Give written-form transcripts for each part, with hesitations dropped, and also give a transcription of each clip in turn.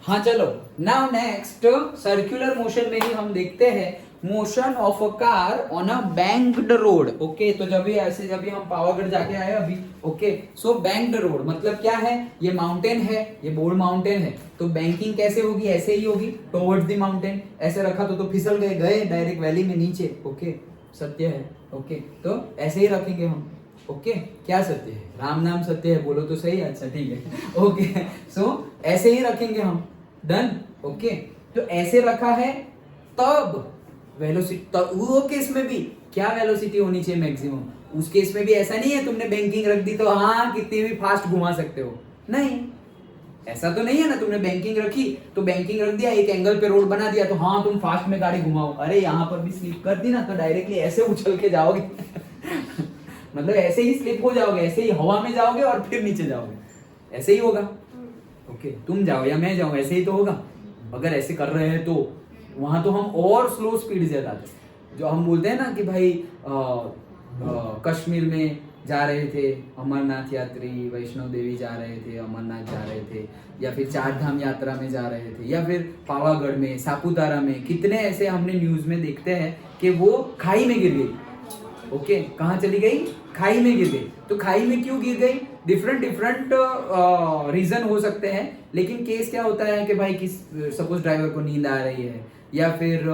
हाँ चलो, now next circular motion में ही हम देखते हैं motion of a car on a banked road. Okay, तो जब भी ऐसे जब भी हम पावागढ़ जाके आए अभी, ओके, सो बैंक्ड रोड मतलब क्या है, ये माउंटेन है, ये बोर्ड माउंटेन है, तो बैंकिंग कैसे होगी, ऐसे ही होगी टुवर्ड्स द माउंटेन। ऐसे रखा तो फिसल गए गए डायरेक्ट वैली में नीचे। ओके, सत्य है। ओके, तो ऐसे ही रखेंगे हम। ओके, क्या सत्य है, राम नाम सत्य है, बोलो तो सही। अच्छा ठीक है। ओके, सो ऐसे ही रखेंगे हम। डन। ओके, तो ऐसे रखा है तब वेलोसिटी, तब वो केस में भी क्या वेलोसिटी होनी चाहिए मैक्सिमम, उस केस में भी ऐसा नहीं है तुमने बैंकिंग रख दी तो हाँ कितनी भी फास्ट घुमा सकते हो, नहीं, ऐसा तो नहीं है ना। तुमने बैंकिंग रखी तो बैंकिंग रख दिया, एक एंगल पे रोड बना दिया तो हाँ तुम फास्ट में गाड़ी घुमाओ। अरे यहाँ पर भी स्लिप कर दी ना तो डायरेक्टली ऐसे उछल के जाओगे मतलब ऐसे ही स्लिप हो जाओगे, ऐसे ही हवा में जाओगे और फिर नीचे जाओगे, ऐसे ही होगा। ओके, तुम जाओ या मैं जाऊं ऐसे ही तो होगा। अगर ऐसे कर रहे हैं तो वहां तो हम और स्लो स्पीड से जाते, जो हम बोलते हैं ना कि भाई कश्मीर में जा रहे थे अमरनाथ यात्री, वैष्णो देवी जा रहे थे, अमरनाथ जा रहे थे, या फिर चार धाम यात्रा में जा रहे थे, या फिर पावागढ़ में, सापुतारा में, कितने ऐसे हमने न्यूज में देखते हैं कि वो खाई में गिर गई। ओके, कहाँ चली गई, खाई में गिर गई। तो खाई में क्यों गिर गई, डिफरेंट डिफरेंट रीजन हो सकते हैं, लेकिन केस क्या होता है कि भाई किस सपोज ड्राइवर को नींद आ रही है, या फिर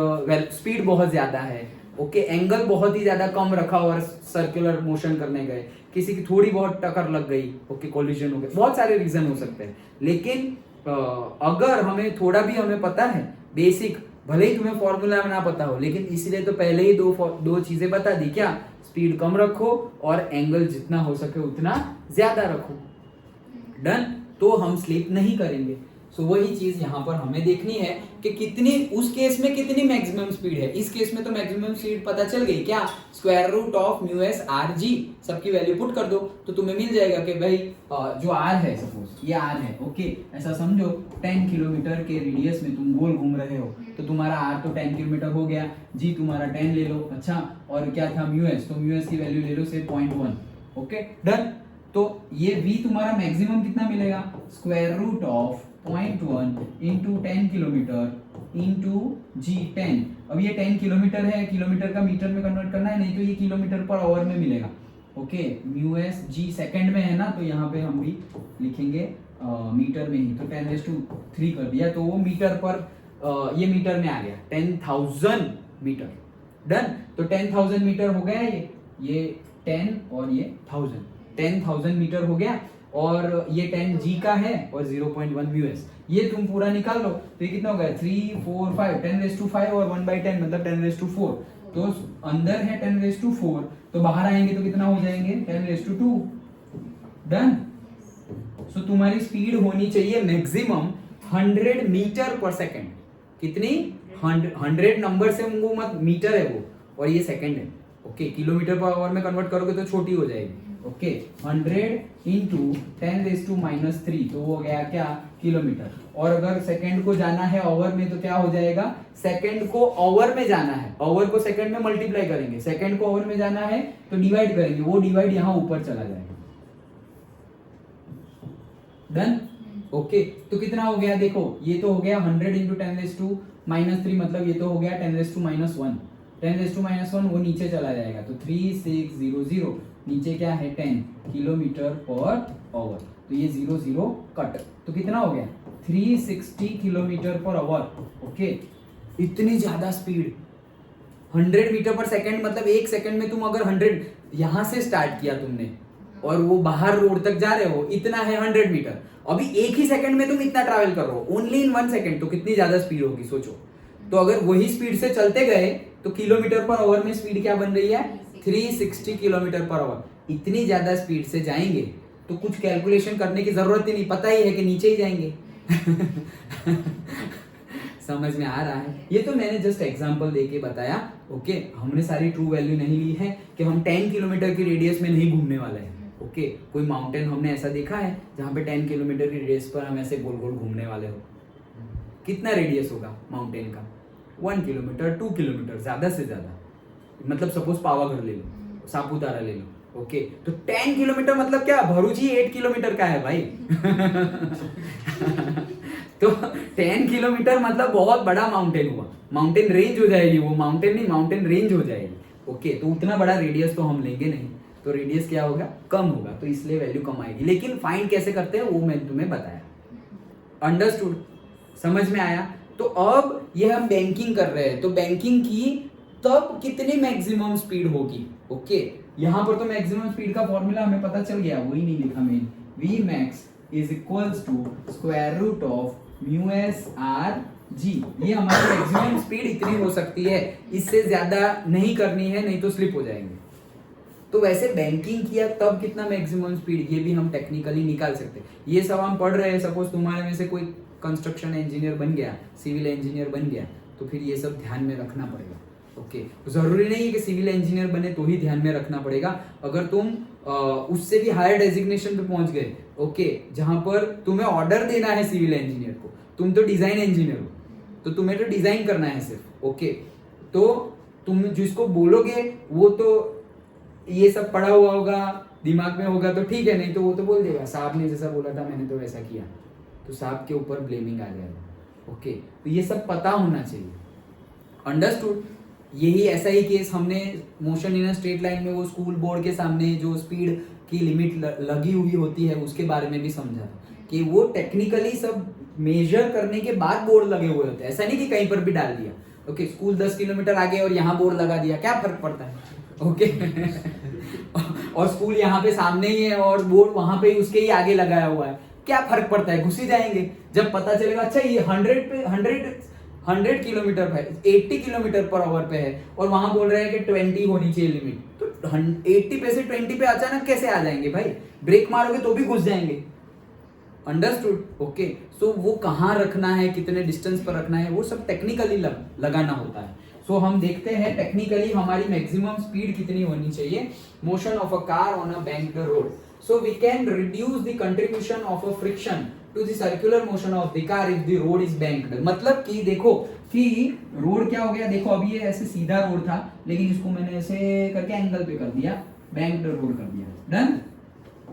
स्पीड बहुत ज्यादा है, ओके, एंगल बहुत ही ज्यादा कम रखा और सर्कुलर मोशन करने गए, किसी की थोड़ी बहुत टक्कर लग गई, ओके, कोलिजन हो गया, बहुत सारे रीजन हो सकते हैं। लेकिन अगर हमें थोड़ा भी हमें पता है बेसिक, भले ही तुम्हें फॉर्मूला ना पता हो, लेकिन इसलिए तो पहले ही दो चीजें बता दी, क्या, स्पीड कम रखो और एंगल जितना हो सके उतना ज्यादा रखो। डन, तो हम स्लिप नहीं करेंगे। सो वही चीज यहाँ पर हमें देखनी है कि कितनी, उस केस में कितनी मैक्सिमम स्पीड है। इस केस में तो मैक्सिमम स्पीड पता चल गई, क्या, square root of mu S R G, सबकी वैल्यू पुट कर दो तो तुम्हें मिल जाएगा कि भाई जो आर है, सपोज ये आर है, ओके, ऐसा समझो 10 किलोमीटर के रेडियस में तुम गोल घूम रहे हो, तो तुम्हारा आर तो 10 किलोमीटर हो गया, जी तुम्हारा 10 ले लो। अच्छा, और क्या था म्यू एस, तो म्यू एस की वैल्यू ले लो से 0.1। Okay, done. तो ये v तुम्हारा मैक्सिमम कितना मिलेगा, square root of 0.1 into 10 kilometre into g 10। अब ये 10 किलोमीटर है, किलोमीटर का मीटर में कन्वर्ट करना है, नहीं तो ये किलोमीटर पर आवर में मिलेगा। Okay, mu S G second में है ना, तो यहाँ पे हम भी लिखेंगे मीटर में ही, तो 10⁻³ कर दिया तो वो मीटर पर ये मीटर में आ गया 10,000 मीटर। डन, तो 10,000 मीटर हो गया, ये 10 और ये 10,000 मीटर हो गया, और ये 10 जी का है और 0.1 यूएस, ये तुम पूरा निकाल लो तो ये कितना हो गया 3 4 5 10⁻5 और 1/10 मतलब 10⁻4। तो अंदर है 10⁻4, तो बाहर आएंगे तो कितना हो जाएंगे 10⁻2। डन। सो तुम्हारी स्पीड होनी चाहिए मैक्सिमम 100 मीटर पर सेकेंड। कितनी, 100 नंबर से वो मत, मीटर है वो और ये सेकेंड है। ओके, किलोमीटर पर आवर में कन्वर्ट करोगे तो छोटी हो जाएगी। ओके, 100 इंटू 10⁻³ तो वो हो गया क्या, किलोमीटर। और अगर सेकंड को जाना है आवर में तो क्या हो जाएगा, सेकंड को आवर में जाना है, आवर को सेकंड में मल्टीप्लाई करेंगे, सेकंड को आवर में जाना है तो डिवाइड करेंगे, वो डिवाइड यहाँ ऊपर चला जाएगा। डन। ओके, तो कितना हो गया, देखो ये तो हो गया 100 इंटू 10⁻³ मतलब ये तो हो गया 10⁻1। 10⁻1 वो नीचे चला जाएगा तो 3600, नीचे क्या है 10 किलोमीटर पर आवर, तो ये 0 कट, तो कितना हो गया 360 किलोमीटर पर आवर। ओके, इतनी ज्यादा स्पीड, 100 मीटर पर सेकंड मतलब एक सेकंड में तुम अगर 100 यहां से स्टार्ट किया तुमने और वो बाहर रोड तक जा रहे हो, इतना है 100 मीटर, अभी एक ही सेकंड में तुम इतना ट्रैवल कर रहे हो, ओनली इन 1 सेकंड, तो कितनी ज्यादा स्पीड होगी सोचो। तो अगर वही स्पीड से चलते गए तो किलोमीटर पर आवर में स्पीड क्या बन रही है 360 किलोमीटर पर आवर। इतनी ज्यादा स्पीड से जाएंगे तो कुछ कैलकुलेशन करने की जरूरत ही नहीं, पता ही है कि नीचे ही जाएंगे समझ में आ रहा है, ये तो मैंने जस्ट एग्जांपल देके बताया। ओके, हमने सारी ट्रू वैल्यू नहीं ली है कि हम 10 किलोमीटर की रेडियस में नहीं घूमने वाले हैं। ओके, कोई माउंटेन हमने ऐसा देखा है जहां पे 10 किलोमीटर की रेडियस पर हम ऐसे गोल गोल घूमने वाले हो, कितना रेडियस होगा माउंटेन का, 1 किलोमीटर 2 किलोमीटर ज्यादा से ज्यादा, मतलब सपोज पावागढ़ ले लो, सापुतारा ले लो। ओके, तो 10 किलोमीटर मतलब क्या, भरूच ही 8 किलोमीटर का है भाई तो 10 किलोमीटर मतलब बहुत बड़ा माउंटेन हुआ, माउंटेन रेंज हो जाएगी, वो माउंटेन नहीं माउंटेन रेंज हो जाएगी। ओके, तो उतना बड़ा रेडियस तो हम लेंगे नहीं, तो रेडियस क्या होगा, कम होगा, तो इसलिए वैल्यू कम आएगी। लेकिन फाइंड कैसे करते हैं वो मैंने तुम्हें बताया। अंडरस्टूड, समझ में आया। तो अब ये हम बैंकिंग कर रहे हैं, तो बैंकिंग की तब कितनी मैक्सिमम स्पीड होगी। ओके, यहां पर तो मैक्सिमम स्पीड का फॉर्मूला हमें पता चल गया, वही नहीं लिखा मैंने, V max is equals to square root of mu S R G. ये हमारी मैक्सिमम स्पीड इतनी हो सकती है, इससे ज्यादा नहीं करनी है, नहीं तो स्लिप हो जाएंगे। तो वैसे बैंकिंग किया तब कितना मैक्सिमम स्पीड, ये भी हम टेक्निकली निकाल सकते हैं। ये सब हम पढ़ रहे हैं, सपोज तुम्हारे में से कोई कंस्ट्रक्शन इंजीनियर बन गया, सिविल इंजीनियर बन गया, तो फिर ये सब ध्यान में रखना पड़ेगा। ओके, जरूरी नहीं है कि सिविल इंजीनियर बने तो ही ध्यान में रखना पड़ेगा। अगर तुम उससे भी हायर डेजिग्नेशन पे पहुंच गए, ओके, जहां पर तुम्हें ऑर्डर देना है सिविल इंजीनियर को, तुम तो डिजाइन इंजीनियर हो, तो तुम्हें तो डिजाइन करना है सिर्फ। ओके, तो तुम जिसको बोलोगे वो तो ये सब पढ़ा हुआ होगा, दिमाग में होगा, तो ठीक है, नहीं तो वो तो बोल देगा साहब ने जैसा बोला था मैंने तो वैसा किया, तो साहब के ऊपर ब्लेमिंग आ जाएगा। ओके, तो ये सब पता होना चाहिए। अंडरस्टूड। यही ऐसा ही केस हमने motion in a straight line में वो स्कूल बोर्ड के सामने जो स्पीड की लिमिट लगी हुई होती है उसके बारे में भी समझा था कि वो टेक्निकली सब मेजर करने के बाद बोर्ड लगे हुए होते हैं, ऐसा नहीं कि कहीं पर भी डाल दिया। ओके, स्कूल 10 किलोमीटर आगे और यहाँ बोर्ड लगा दिया, क्या फर्क पड़ता है। ओके और स्कूल यहाँ पे सामने ही है और बोर्ड वहां पे उसके ही आगे लगाया हुआ है, क्या फर्क पड़ता है, घुस ही जाएंगे। जब पता चलेगा अच्छा ये 100 किलोमीटर पे 80 किलोमीटर पर आवर पे है और वहां बोल रहे हैं कि 20 होनी चाहिए लिमिट, तो 80 पे से 20 पे अचानक कैसे आ जाएंगे भाई, ब्रेक मारोगे तो भी घुस जाएंगे। अंडरस्टूड। ओके, सो वो कहाँ रखना है, कितने डिस्टेंस पर रखना है, वो सब टेक्निकली लगाना होता है। सो हम देखते हैं टेक्निकली हमारी मैक्सिमम स्पीड कितनी होनी चाहिए motion of a car on a banked road. So we can reduce the contribution of a friction to the circular motion of the car if the road is banked. मतलब कि देखो कि road क्या हो गया, देखो अभी ये ऐसे सीधा रोड था लेकिन इसको मैंने ऐसे करके एंगल पे कर दिया, बैंक्ड रोड कर दिया, डन।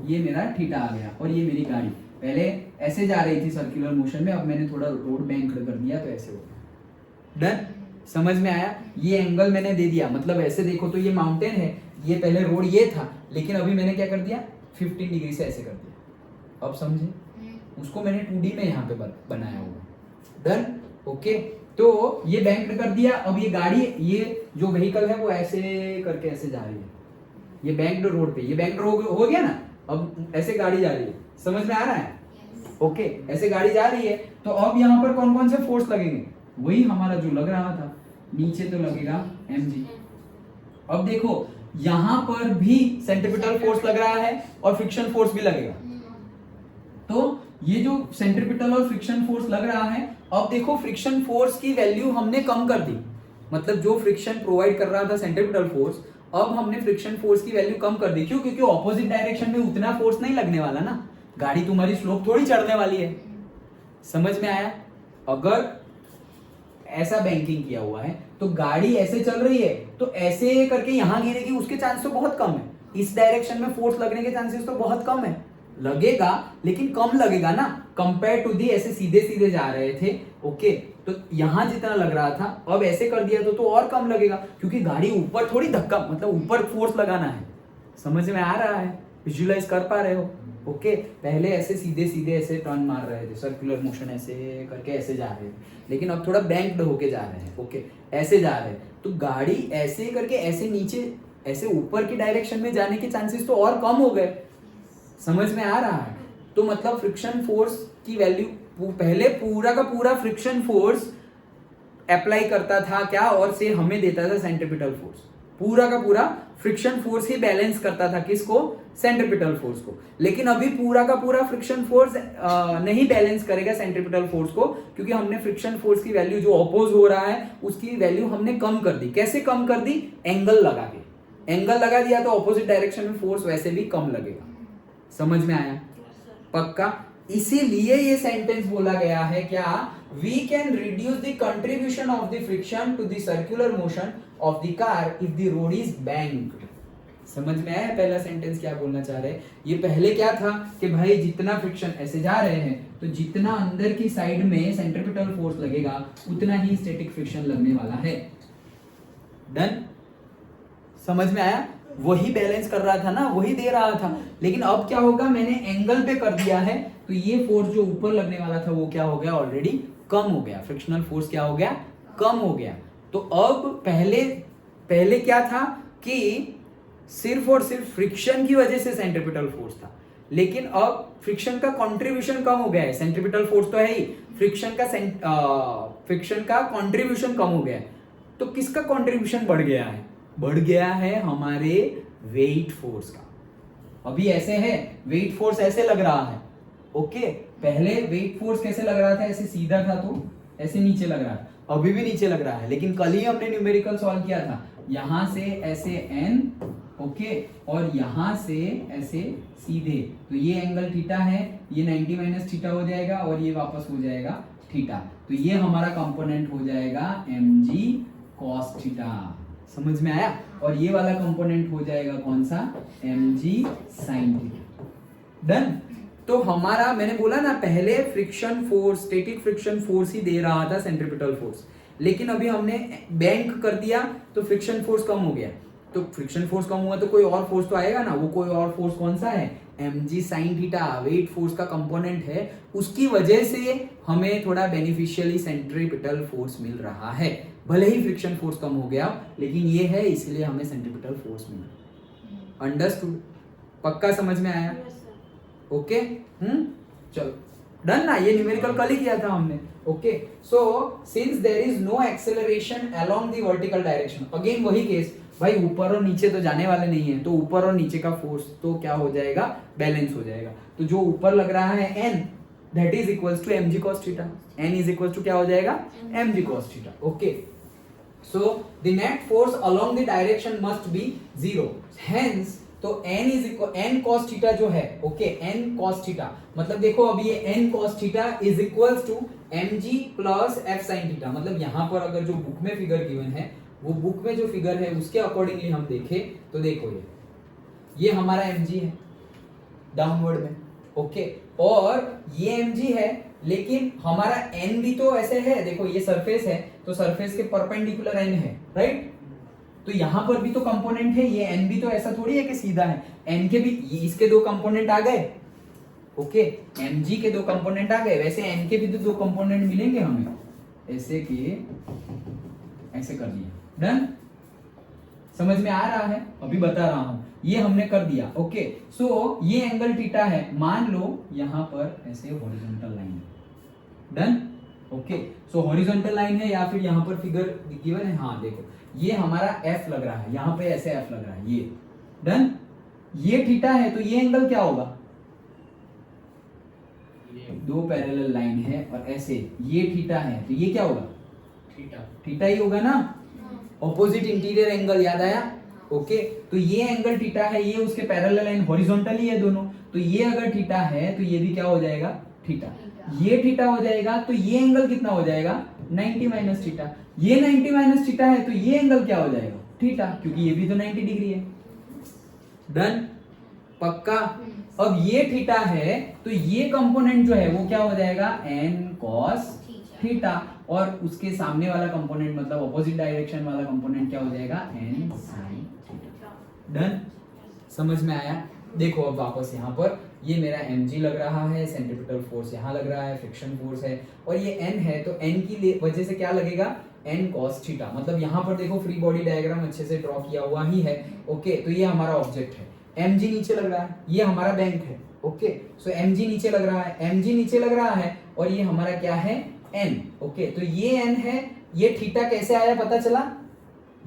ये मेरा थीटा आ गया और ये मेरी गाड़ी पहले ऐसे जा रही थी सर्कुलर मोशन में, अब मैंने थोड़ा रोड बैंक्ड कर दिया तो ऐसे हो गया, डन। समझ में आया। ये एंगल मैंने दे दिया, मतलब ऐसे देखो तो ये माउंटेन है, ये पहले रोड ये था लेकिन अभी मैंने क्या कर दिया 15 डिग्री से ऐसे कर दिया। अब समझे, उसको मैंने 2D में यहाँ पे बनाया हुआ, डन। ओके, तो ये बैंक्ड कर दिया। अब ये गाड़ी, ये जो व्हीकल है वो ऐसे करके ऐसे जा रही है, ये बैंक्ड रोड पे, ये बैंक्ड हो गया ना। अब ऐसे गाड़ी जा रही है, समझ में आ रहा है। ओके, ऐसे गाड़ी जा रही है तो अब यहाँ पर कौन कौन से फोर्स लगेंगे, वही हमारा जो लग रहा था, नीचे तो लगेगा mg। अब देखो यहां पर भी सेंट्रीपिटल फोर्स लग रहा है और फ्रिक्शन फोर्स भी लगेगा, तो ये जो सेंट्रीपिटल और फ्रिक्शन फोर्स लग रहा है, अब देखो फ्रिक्शन फोर्स की वैल्यू हमने कम कर दी, मतलब जो फ्रिक्शन प्रोवाइड कर रहा था सेंट्रीपिटल फोर्स, अब हमने फ्रिक्शन फोर्स की वैल्यू कम कर दी। क्यों? क्योंकि ऑपोजिट डायरेक्शन में उतना फोर्स नहीं लगने वाला ना, गाड़ी तुम्हारी स्लोप थोड़ी चढ़ने वाली है। समझ में आया। अगर ऐसा बैंकिंग किया हुआ है तो गाड़ी ऐसे चल रही है तो ऐसे करके यहां गिरेगी, उसके चांस तो बहुत कम है। इस डायरेक्शन में फोर्स लगने के चांसेस तो बहुत कम है, लगेगा लेकिन कम लगेगा ना, कंपेयर टू दी ऐसे सीधे सीधे जा रहे थे। ओके, तो यहां जितना लग रहा था अब ऐसे कर दिया तो और कम लगेगा, क्योंकि गाड़ी ऊपर थोड़ी धक्का, मतलब ऊपर फोर्स लगाना है। समझ में आ रहा है, विजुअलाइज कर पा रहे हो। ओके, पहले ऐसे सीधे सीधे ऐसे टर्न मार रहे थे, सर्कुलर मोशन ऐसे करके ऐसे जा रहे थे, लेकिन अब थोड़ा बैंक्ड होके जा रहे हैं। ओके, ऐसे जा रहे हैं तो गाड़ी ऐसे करके ऐसे नीचे ऐसे ऊपर की डायरेक्शन में जाने के चांसेस तो और कम हो गए। समझ में आ रहा है। तो मतलब फ्रिक्शन फोर्स की वैल्यू, पहले पूरा का पूरा फ्रिक्शन फोर्स अप्लाई करता था क्या, और से हमें देता था सेंट्रीपिटल फोर्स। पूरा का पूरा फ्रिक्शन फोर्स ही बैलेंस करता था किसको, सेंट्रीपिटल फोर्स को। लेकिन अभी पूरा का पूरा फ्रिक्शन फोर्स नहीं बैलेंस करेगा सेंट्रीपिटल फोर्स को, क्योंकि हमने फ्रिक्शन फोर्स की वैल्यू जो अपोज हो रहा है उसकी वैल्यू हमने कम कर दी। कैसे कम कर दी? एंगल लगा के। एंगल लगा दिया तो ऑपोजिट डायरेक्शन में फोर्स वैसे भी कम लगेगा। समझ में आया? पक्का। इसीलिए ये सेंटेंस बोला गया है क्या, we can reduce the contribution of the friction to the circular motion of the car if the road is banked. समझ में आया पहला सेंटेंस क्या बोलना चाह रहे हैं? ये पहले क्या था कि भाई जितना फ्रिक्शन ऐसे जा रहे हैं तो जितना अंदर की साइड में सेंट्रीपिटल फोर्स लगेगा उतना ही स्टैटिक फ्रिक्शन लगने वाला है। डन? समझ में आया? वही बैलेंस कर रहा था ना, वही दे रहा था। लेकिन अब क्या होगा, मैंने एंगल पे कर दिया है तो ये फोर्स जो ऊपर लगने वाला था वो क्या हो गया, ऑलरेडी कम हो गया। फ्रिक्शनल फोर्स क्या हो गया, कम हो गया। तो अब पहले क्या था कि सिर्फ और सिर्फ फ्रिक्शन की वजह से सेंट्रीपिटल फोर्स था, लेकिन अब फ्रिक्शन का कंट्रीब्यूशन कम हो गया है। सेंट्रीपिटल फोर्स तो है ही, फ्रिक्शन का कंट्रीब्यूशन कम हो गया है। तो किसका कंट्रीब्यूशन बढ़ गया है? बढ़ गया है हमारे वेट फोर्स का। अभी ऐसे है, वेट फोर्स ऐसे लग रहा है, ओके। पहले वेट फोर्स कैसे लग रहा था, ऐसे सीधा था तो ऐसे नीचे लग रहा था, अभी भी नीचे लग रहा है। लेकिन कल ही हमने न्यूमेरिकल सॉल्व किया था, यहां से ऐसे n, ओके, और यहां से ऐसे सीधे, तो ये एंगल थीटा है, ये 90 माइनस थीटा हो जाएगा और ये वापस हो जाएगा थीटा। तो ये हमारा कंपोनेंट हो जाएगा mg cos थीटा। समझ में आया? और ये वाला कंपोनेंट हो जाएगा कौन सा, mg sin थीटा। डन? तो हमारा, मैंने बोला ना पहले friction force, static friction force ही दे रहा था सेंट्रीपिटल फोर्स, लेकिन अभी हमने बैंक कर दिया तो फ्रिक्शन फोर्स कम हो गया। तो फ्रिक्शन फोर्स कम हुआ तो कोई और फोर्स तो आएगा ना, वो कोई और फोर्स कौन सा है, mg sin theta, weight force का कंपोनेंट है। उसकी वजह से हमें थोड़ा बेनिफिशियली सेंट्रीपिटल फोर्स मिल रहा है। भले ही फ्रिक्शन फोर्स कम हो गया, लेकिन ये है इसलिए हमें सेंट्रीपिटल फोर्स मिला। अंडरस्टूड? पक्का समझ में आया? ओके, चलो डन ना। ये न्यूमेरिकल कल ही किया था हमने, okay. So since there is no acceleration along the vertical direction, again वही केस, भाई ऊपर और नीचे तो जाने वाले नहीं है, तो ऊपर और नीचे का फोर्स तो क्या हो जाएगा, बैलेंस हो जाएगा। तो जो ऊपर लग रहा है n, that is equals to mg cos theta. n is equals to क्या हो जाएगा, mg cos theta, okay. So the net force along the direction must be 0, hence तो n is equal n cos theta जो है, okay, n cos theta मतलब देखो अभी ये n cos theta is equals to mg plus f sin theta. मतलब यहाँ पर अगर जो बुक में फिगर गिवन है, वो बुक में जो फिगर है उसके अकॉर्डिंगली हम देखें तो देखो ये हमारा mg है डाउनवर्ड में, ओके, और ये mg है, लेकिन हमारा n भी तो ऐसे है, देखो ये सरफेस है तो सरफेस के परपेंडिकुलर n है, राइट। तो यहां पर भी तो कंपोनेंट है, ये n भी तो ऐसा थोड़ी है कि सीधा है, n के भी इसके दो कंपोनेंट आ गए, ओके, mg के दो कंपोनेंट आ गए, वैसे n के भी तो दो कंपोनेंट मिलेंगे हमें, ऐसे के ऐसे कर दिया। डन? समझ में आ रहा है? अभी बता रहा हूं, ये हमने कर दिया, ओके। सो ये एंगल थीटा है, मान लो यहां पर ऐसे हॉरिजॉन्टल लाइन है। डन? ओके, सो हॉरिजॉन्टल लाइन है या फिर यहां पर फिगर गिवन है, हाँ देखो ये हमारा f लग रहा है, यहां पे ऐसे f लग रहा है, ये। डन? ये थीटा है तो ये एंगल क्या होगा, दो पैरेलल लाइन है और ऐसे ये थीटा है तो ये क्या होगा, थीटा ही होगा ना, ऑपोजिट इंटीरियर एंगल, याद आया, ओके। तो ये एंगल थीटा है, ये उसके पैरेलल लाइन हॉरिजॉन्टल ही है दोनों, तो ये अगर थीटा है तो ये भी क्या हो जाएगा, थीटा। ये थीटा हो जाएगा तो ये एंगल कितना हो जाएगा, 90 माइनस थीटा। ये 90 माइनस थीटा है तो ये एंगल क्या हो जाएगा, थीटा, क्योंकि ये भी तो 90 डिग्री है। डन? पक्का? अब ये थीटा है तो ये कंपोनेंट जो है वो क्या हो जाएगा, n cos थीटा, और उसके सामने वाला कंपोनेंट मतलब ऑपोजिट डायरेक्शन वाला कंपोनेंट क्या हो जाएगा, n sin थीटा। डन? समझ में आया? देखो अब वापस यहाँ पर ये मेरा mg लग रहा है, सेंट्रीपिटल फोर्स यहाँ लग रहा है, फ्रिक्शन फोर्स है, और ये n है तो n की वजह से क्या लगेगा, n cos थीटा। मतलब यहाँ पर देखो फ्री बॉडी डायग्राम अच्छे से ड्रॉ किया हुआ ही है, ओके। तो ये हमारा ऑब्जेक्ट है, mg नीचे लग रहा है, ये हमारा बैंक है, ओके। सो mg नीचे लग रहा है, mg नीचे लग रहा है, और ये हमारा क्या है, n, ओके। तो ये n है, ये थीटा कैसे आया पता चला,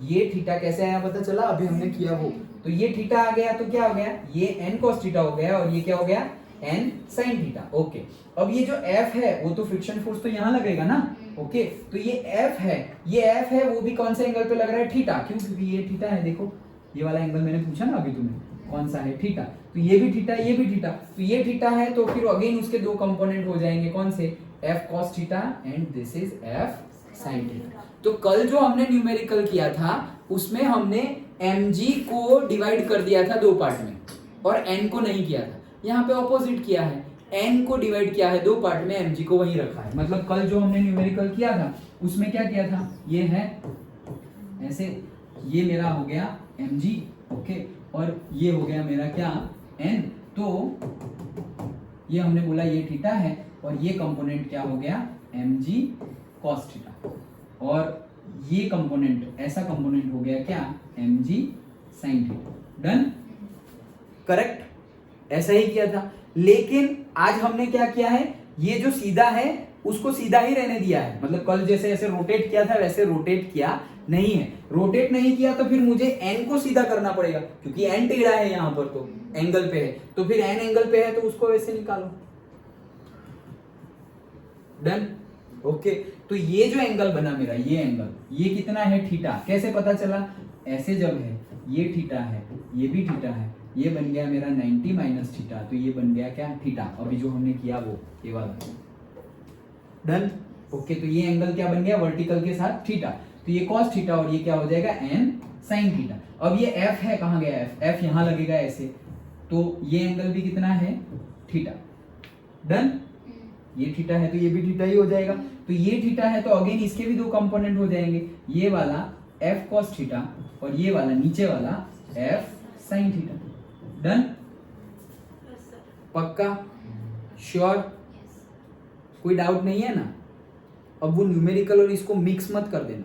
ये थीटा कैसे आया पता चला, अभी हमने किया वो, तो ये थीटा आ गया तो क्या हो गया, ये n cos थीटा हो गया, और ये क्या हो गया, n sin थीटा, ओके। अब ये जो f है वो तो फ्रिक्शन फोर्स तो यहाँ लगेगा ना, ओके। तो ये f है, ये f है, वो भी कौन से एंगल पे लग रहा है, थीटा, क्यों, क्योंकि ये थीटा है, देखो ये वाला एंगल मैंने पूछा ना अभी तुम्हें, कौन सा है, थीटा। तो ये भी थीटा, ये भी थीटा, तो ये थीटा है तो फिर अगेन उसके दो कंपोनेंट हो जाएंगे, कौन से, f cos theta and this is f sin theta. तो कल जो हमने न्यूमेरिकल किया था उसमें हमने mg को डिवाइड कर दिया था दो पार्ट में और n को नहीं किया था। यहाँ पे ऑपोजिट किया है, n को डिवाइड किया है दो पार्ट में, mg को वहीं रखा है। मतलब कल जो हमने न्यूमेरिकल किया था उसमें क्या किया था, ये है ऐसे, ये मेरा हो गया mg, ओके, और ये हो गया मेरा क्या, n। तो ये हमने बोला ये थीटा है और ये कंपोनेंट क्या हो गया, mg cos थीटा, और ये कंपोनेंट, ऐसा कंपोनेंट हो गया क्या, mg sin theta. Done, correct, ऐसा ही किया था। लेकिन आज हमने क्या किया है, ये जो सीधा है उसको सीधा ही रहने दिया है। मतलब कल जैसे ऐसे रोटेट किया था वैसे रोटेट किया नहीं है। रोटेट नहीं किया तो फिर मुझे n को सीधा करना पड़ेगा, क्योंकि n टेढ़ा है यहाँ पर, तो एंगल पे है, तो फिर n एंगल पे है तो उसको वैसे निकालो। Done, okay. तो ये जो एंगल बना मेरा, ये एंगल, ये कितना है, थीटा। कैसे पता चला, ऐसे जब है, ये थीटा है, ये भी थीटा है, ये बन गया मेरा 90 माइनस थीटा, तो ये बन गया क्या, थीटा। अभी जो हमने किया वो ये वाला। Done, okay. तो ये एंगल क्या बन गया, वर्टिकल के साथ थीटा, तो ये cos थीटा और ये क्या हो जाएगा, n sin थीटा। अब ये f है, कहाँ गया f, f यहाँ लगेगा ऐसे, तो ये एंगल भी कितना है, थीटा। डन, ये थीटा है तो ये भी थीटा ही हो जाएगा। तो ये थीटा है तो अगेन इसके भी दो कंपोनेंट हो जाएंगे, ये वाला f cos थीटा और ये वाला नीचे वाला f sin थीटा। डन, पक्का, श्योर, कोई डाउट नहीं है ना। अब वो न्यूमेरिकल और इसको मिक्स मत कर देना,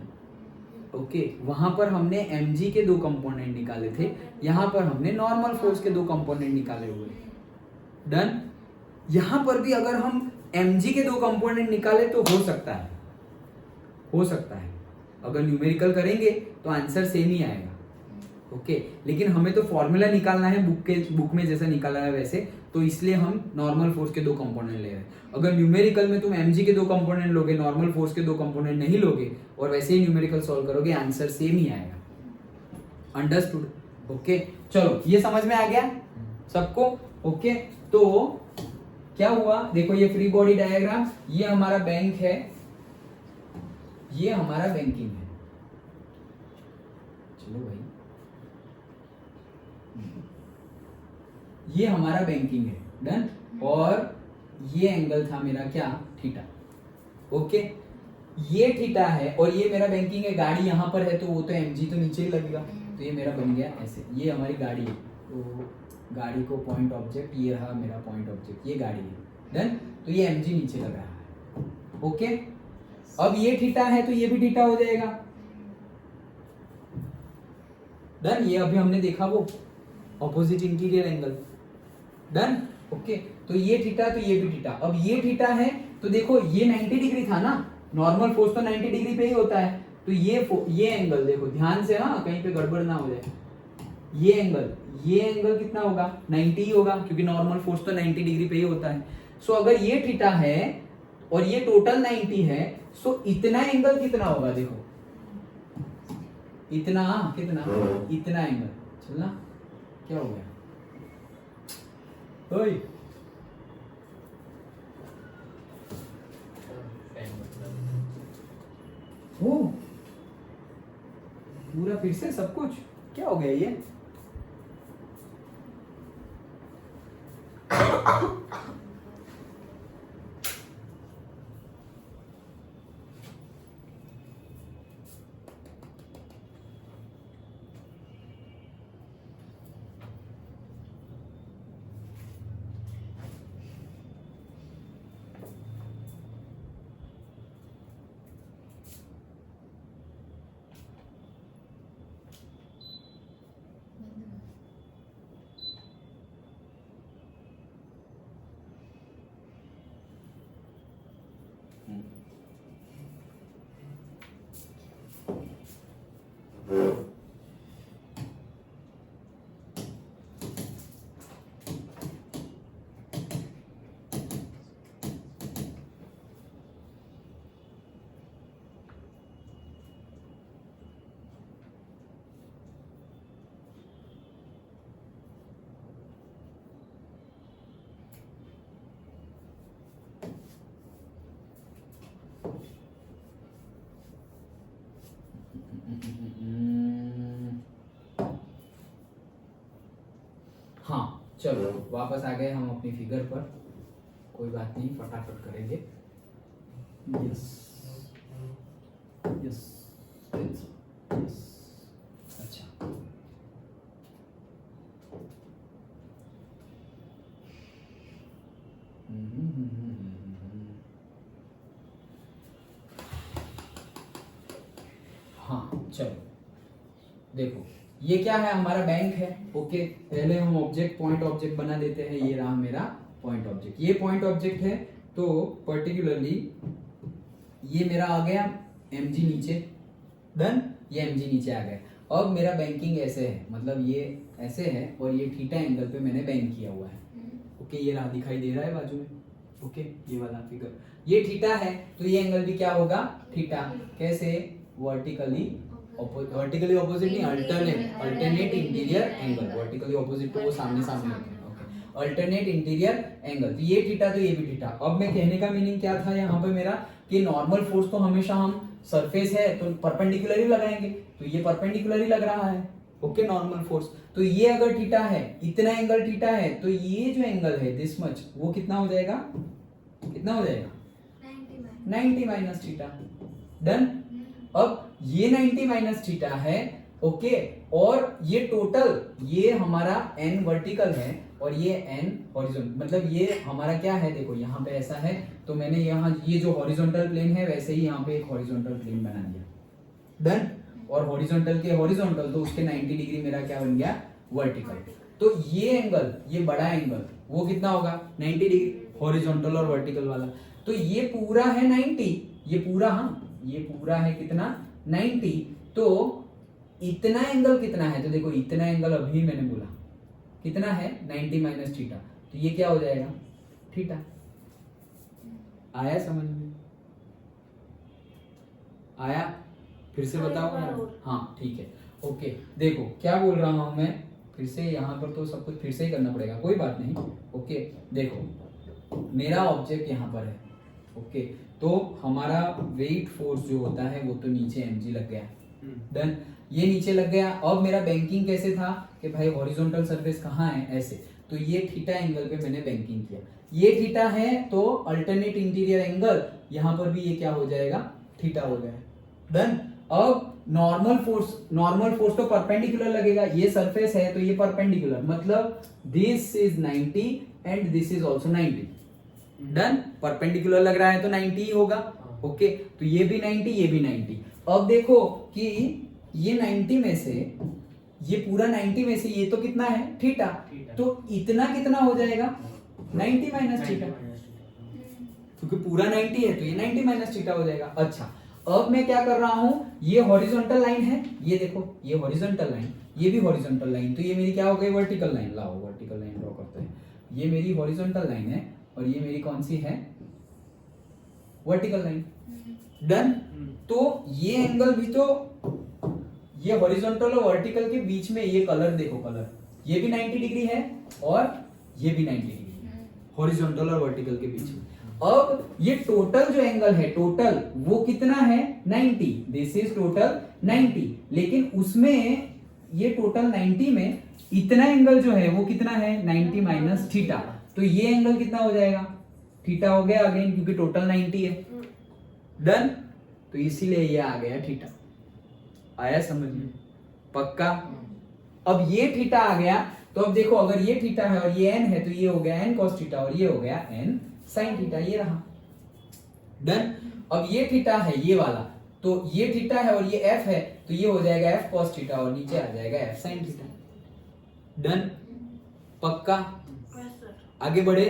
ओके। वहां पर हमने mg के दो कंपोनेंट निकाले थे, यहां पर हमने नॉर्मल फोर्स के दो कंपोनेंट निकाले हुए। डन, यहां पर भी अगर हम mg के दो कंपोनेंट निकाले तो हो सकता है, हो सकता है। अगर न्यूमेरिकल करेंगे तो आंसर सेम ही आएगा, ओके। लेकिन हमें तो फॉर्मूला निकालना है बुक में जैसा निकाला है वैसे, तो इसलिए हम नॉर्मल फोर्स के दो कंपोनेंट ले रहे हैं। अगर न्यूमेरिकल में तुम mg के दो कंपोनेंट लोगे, नॉर्मल फोर्स के दो कंपोनेंट नहीं लोगे और वैसे ही न्यूमेरिकल सॉल्व करोगे, आंसर सेम ही आएगा। Understood, okay. चलो, ये समझ में आ गया सबको, ओके। तो क्या हुआ, देखो ये फ्री बॉडी डायग्राम, ये हमारा बैंक है, ये हमारा बैंकिंग है। चलो भाई, ये हमारा बैंकिंग है। डन, और ये एंगल था मेरा क्या, थीटा, ओके। ये थीटा है और ये मेरा बैंकिंग है। गाड़ी यहाँ पर है तो वो तो mg तो नीचे ही लगेगा, तो ये मेरा बन गया ऐसे, ये हमारी गाड़ी है, तो गाड़ी को पॉइंट ऑब्जेक्ट, ये रहा मेरा पॉइंट ऑब्जेक्ट, ये गाड़ी है। डन, तो ये mg नीचे लग रहा है, ओके। अब ये थीटा है तो ये भी थीटा हो जाएगा। डन, ये अभी हमने देखा वो opposite interior angle. Done, okay. तो ये थीटा तो ये भी थीटा। अब ये थीटा है तो देखो ये 90 डिग्री था ना, नॉर्मल फोर्स तो 90 डिग्री पे ही होता है, तो ये एंगल देखो ध्यान से, हाँ कहीं पे गड़बड़ ना हो जाए। ये एंगल कितना होगा, 90 ही होगा, क्योंकि नॉर्मल फोर्स तो 90 डिग्री पे ही होता है। सो अगर ये थीटा है और ये टोटल 90 है, सो इतना एंगल कितना होगा, देखो इतना, कितना, इतना एंगल चलना, क्या हो गया, ओए ओ पूरा फिर से सब कुछ क्या हो गया ये चलो वापस आ गए हम अपनी फिगर पर, कोई बात नहीं, फटाफट करेंगे। यस यस यस, अच्छा हाँ चलो देखो, ये क्या है, हमारा बैंक है। ओके, पहले हम ऑब्जेक्ट पॉइंट ऑब्जेक्ट बना देते हैं। ये रहा मेरा पॉइंट ऑब्जेक्ट, ये पॉइंट ऑब्जेक्ट है। तो पर्टिकुलरली ये मेरा आ गया mg नीचे, डन, ये mg नीचे आ गया। अब मेरा बैंकिंग ऐसे है, मतलब ये ऐसे है और ये थीटा एंगल पे मैंने बैंक किया हुआ है। ओके, ये रहा, दिखाई दे रहा है बाजू में। ओके, ये वाला फिगर, ये थीटा है, तो ये एंगल भी क्या होगा, थीटा। कैसे, वर्टिकली ऑपोजिट नहीं, alternate interior angle, vertically opposite तो वो सामने सामने होते हैं। ओके, अल्टरनेट इंटीरियर एंगल, तो ये थीटा तो ये भी थीटा। अब मैं कहने का मीनिंग क्या था यहाँ पे मेरा, कि नॉर्मल फोर्स तो हमेशा हम, सरफेस है तो परपेंडिकुलर ही लगाएंगे, तो ये परपेंडिकुलर ही लग रहा है। ओके, नॉर्मल फोर्स, तो ये अगर थीटा है, इतना एंगल थीटा है, तो ये जो एंगल है दिस मच, वो कितना हो जाएगा, कितना हो जाएगा, 90 माइनस थीटा। डन। अब ये 90 माइनस थीटा है। ओके, और ये टोटल, ये हमारा n वर्टिकल है और ये n हॉरिजॉन्टल, मतलब ये हमारा क्या है, देखो यहाँ पे ऐसा है, तो मैंने यहाँ ये जो हॉरिजॉन्टल प्लेन है वैसे ही यहाँ पे एक हॉरिजॉन्टल प्लेन बना दिया। डन। और हॉरिजॉन्टल के हॉरिजॉन्टल, तो उसके 90 डिग्री मेरा क्या बन गया, वर्टिकल। तो ये एंगल, ये बड़ा एंगल, वो कितना होगा, 90 डिग्री, हॉरिजॉन्टल और वर्टिकल वाला। तो ये पूरा है 90, ये पूरा, हाँ ये पूरा है कितना, 90। तो इतना एंगल कितना है, तो देखो इतना एंगल अभी मैंने बोला कितना है, 90 माइनस थीटा, तो ये क्या हो जाएगा, थीटा। आया समझ में, आया, फिर से बताओ यार, हाँ ठीक है। ओके, देखो क्या बोल रहा हूं मैं, फिर से यहाँ पर तो सब कुछ फिर से ही करना पड़ेगा, कोई बात नहीं। ओके, देखो मेरा ऑब्जेक्ट यहाँ पर है। ओके, तो हमारा वेट फोर्स जो होता है वो तो नीचे mg लग गया, डन, ये नीचे लग गया। अब मेरा बैंकिंग कैसे था, कि भाई हॉरिजॉन्टल सरफेस कहाँ है, ऐसे, तो ये थीटा एंगल पे मैंने बैंकिंग किया, ये थीटा है, तो अल्टरनेट इंटीरियर एंगल, यहाँ पर भी ये क्या हो जाएगा, थीटा हो गया, डन। अब नॉर्मल फोर्स तो परपेंडिकुलर लगेगा, ये सरफेस है तो ये परपेंडिकुलर, मतलब this is 90 and this is also 90, done, perpendicular लग रहा है तो 90 ही होगा। ओके, तो ये भी 90, ये भी 90। अब देखो कि ये 90 में से, ये पूरा 90 में से ये तो कितना है, थीटा, तो इतना कितना हो जाएगा, 90 माइनस थीटा, क्योंकि पूरा 90 है तो ये 90 माइनस थीटा हो जाएगा। अच्छा, अब मैं क्या कर रहा हूं, ये हॉरिजॉन्टल लाइन है, ये देखो ये हॉरिजॉन्टल लाइन, ये भी हॉरिजॉन्टल लाइन, तो ये मेरी क्या हो गई, वर्टिकल लाइन। लाओ वर्टिकल लाइन ड्रॉ करते हैं, ये मेरी हॉरिजॉन्टल लाइन है और ये मेरी कौन सी है, वर्टिकल लाइन, डन। तो ये एंगल भी, तो ये हॉरिजॉन्टल और वर्टिकल के बीच में ये कलर देखो, कलर ये भी 90 डिग्री है और ये भी 90 डिग्री है, हॉरिजॉन्टल और वर्टिकल के बीच में। अब ये टोटल जो एंगल है, टोटल वो कितना है, 90, दिस इज टोटल 90, लेकिन उसमें ये टोटल 90 में इतना एंगल जो है वो कितना है, 90 माइनस थीटा, तो ये एंगल कितना हो जाएगा, थीटा हो गया अगेन, क्योंकि टोटल 90 है, डन। तो इसीलिए ये आ गया थीटा। आया समझ में, पक्का। अब ये थीटा आ गया, तो अब देखो अगर ये थीटा है और ये n है, तो ये हो गया n cos थीटा और ये हो गया n sin थीटा, ये रहा, डन। अब ये थीटा है ये वाला, तो ये थीटा है और ये f है, तो ये हो जाएगा f cos थीटा और नीचे आ जाएगा f sin थीटा, डन, पक्का। आगे बढ़े,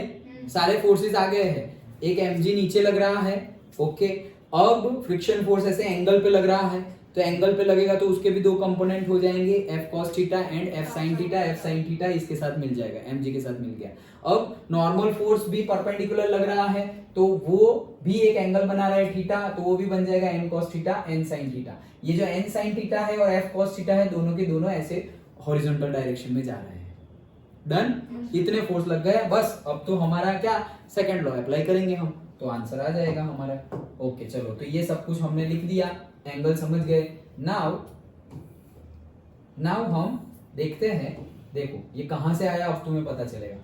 सारे फोर्सेस आ गए हैं, एक mg नीचे लग रहा है। ओके, अब फ्रिक्शन फोर्स ऐसे एंगल पे लग रहा है, तो एंगल पे लगेगा तो उसके भी दो कंपोनेंट हो जाएंगे, f cos theta and f sin theta. f sin theta इसके साथ मिल जाएगा, mg के साथ मिल गया। अब नॉर्मल फोर्स भी परपेंडिकुलर लग रहा है, तो वो भी एक एंगल बना रहा है थीटा, तो वो भी बन जाएगा n cos theta n sin theta. ये जो n sin थीटा है और f cos थीटा है, दोनों के दोनों ऐसे हॉरिजॉन्टल डायरेक्शन में जा रहे हैं, डन। इतने फोर्स लग गए, बस अब तो हमारा क्या, सेकंड लॉ अप्लाई करेंगे हम, तो आंसर आ जाएगा हमारा। ओके चलो, तो ये सब कुछ हमने लिख दिया, एंगल समझ गए। नाउ हम देखते हैं देखो ये कहां से आया अब तुम्हें पता चलेगा।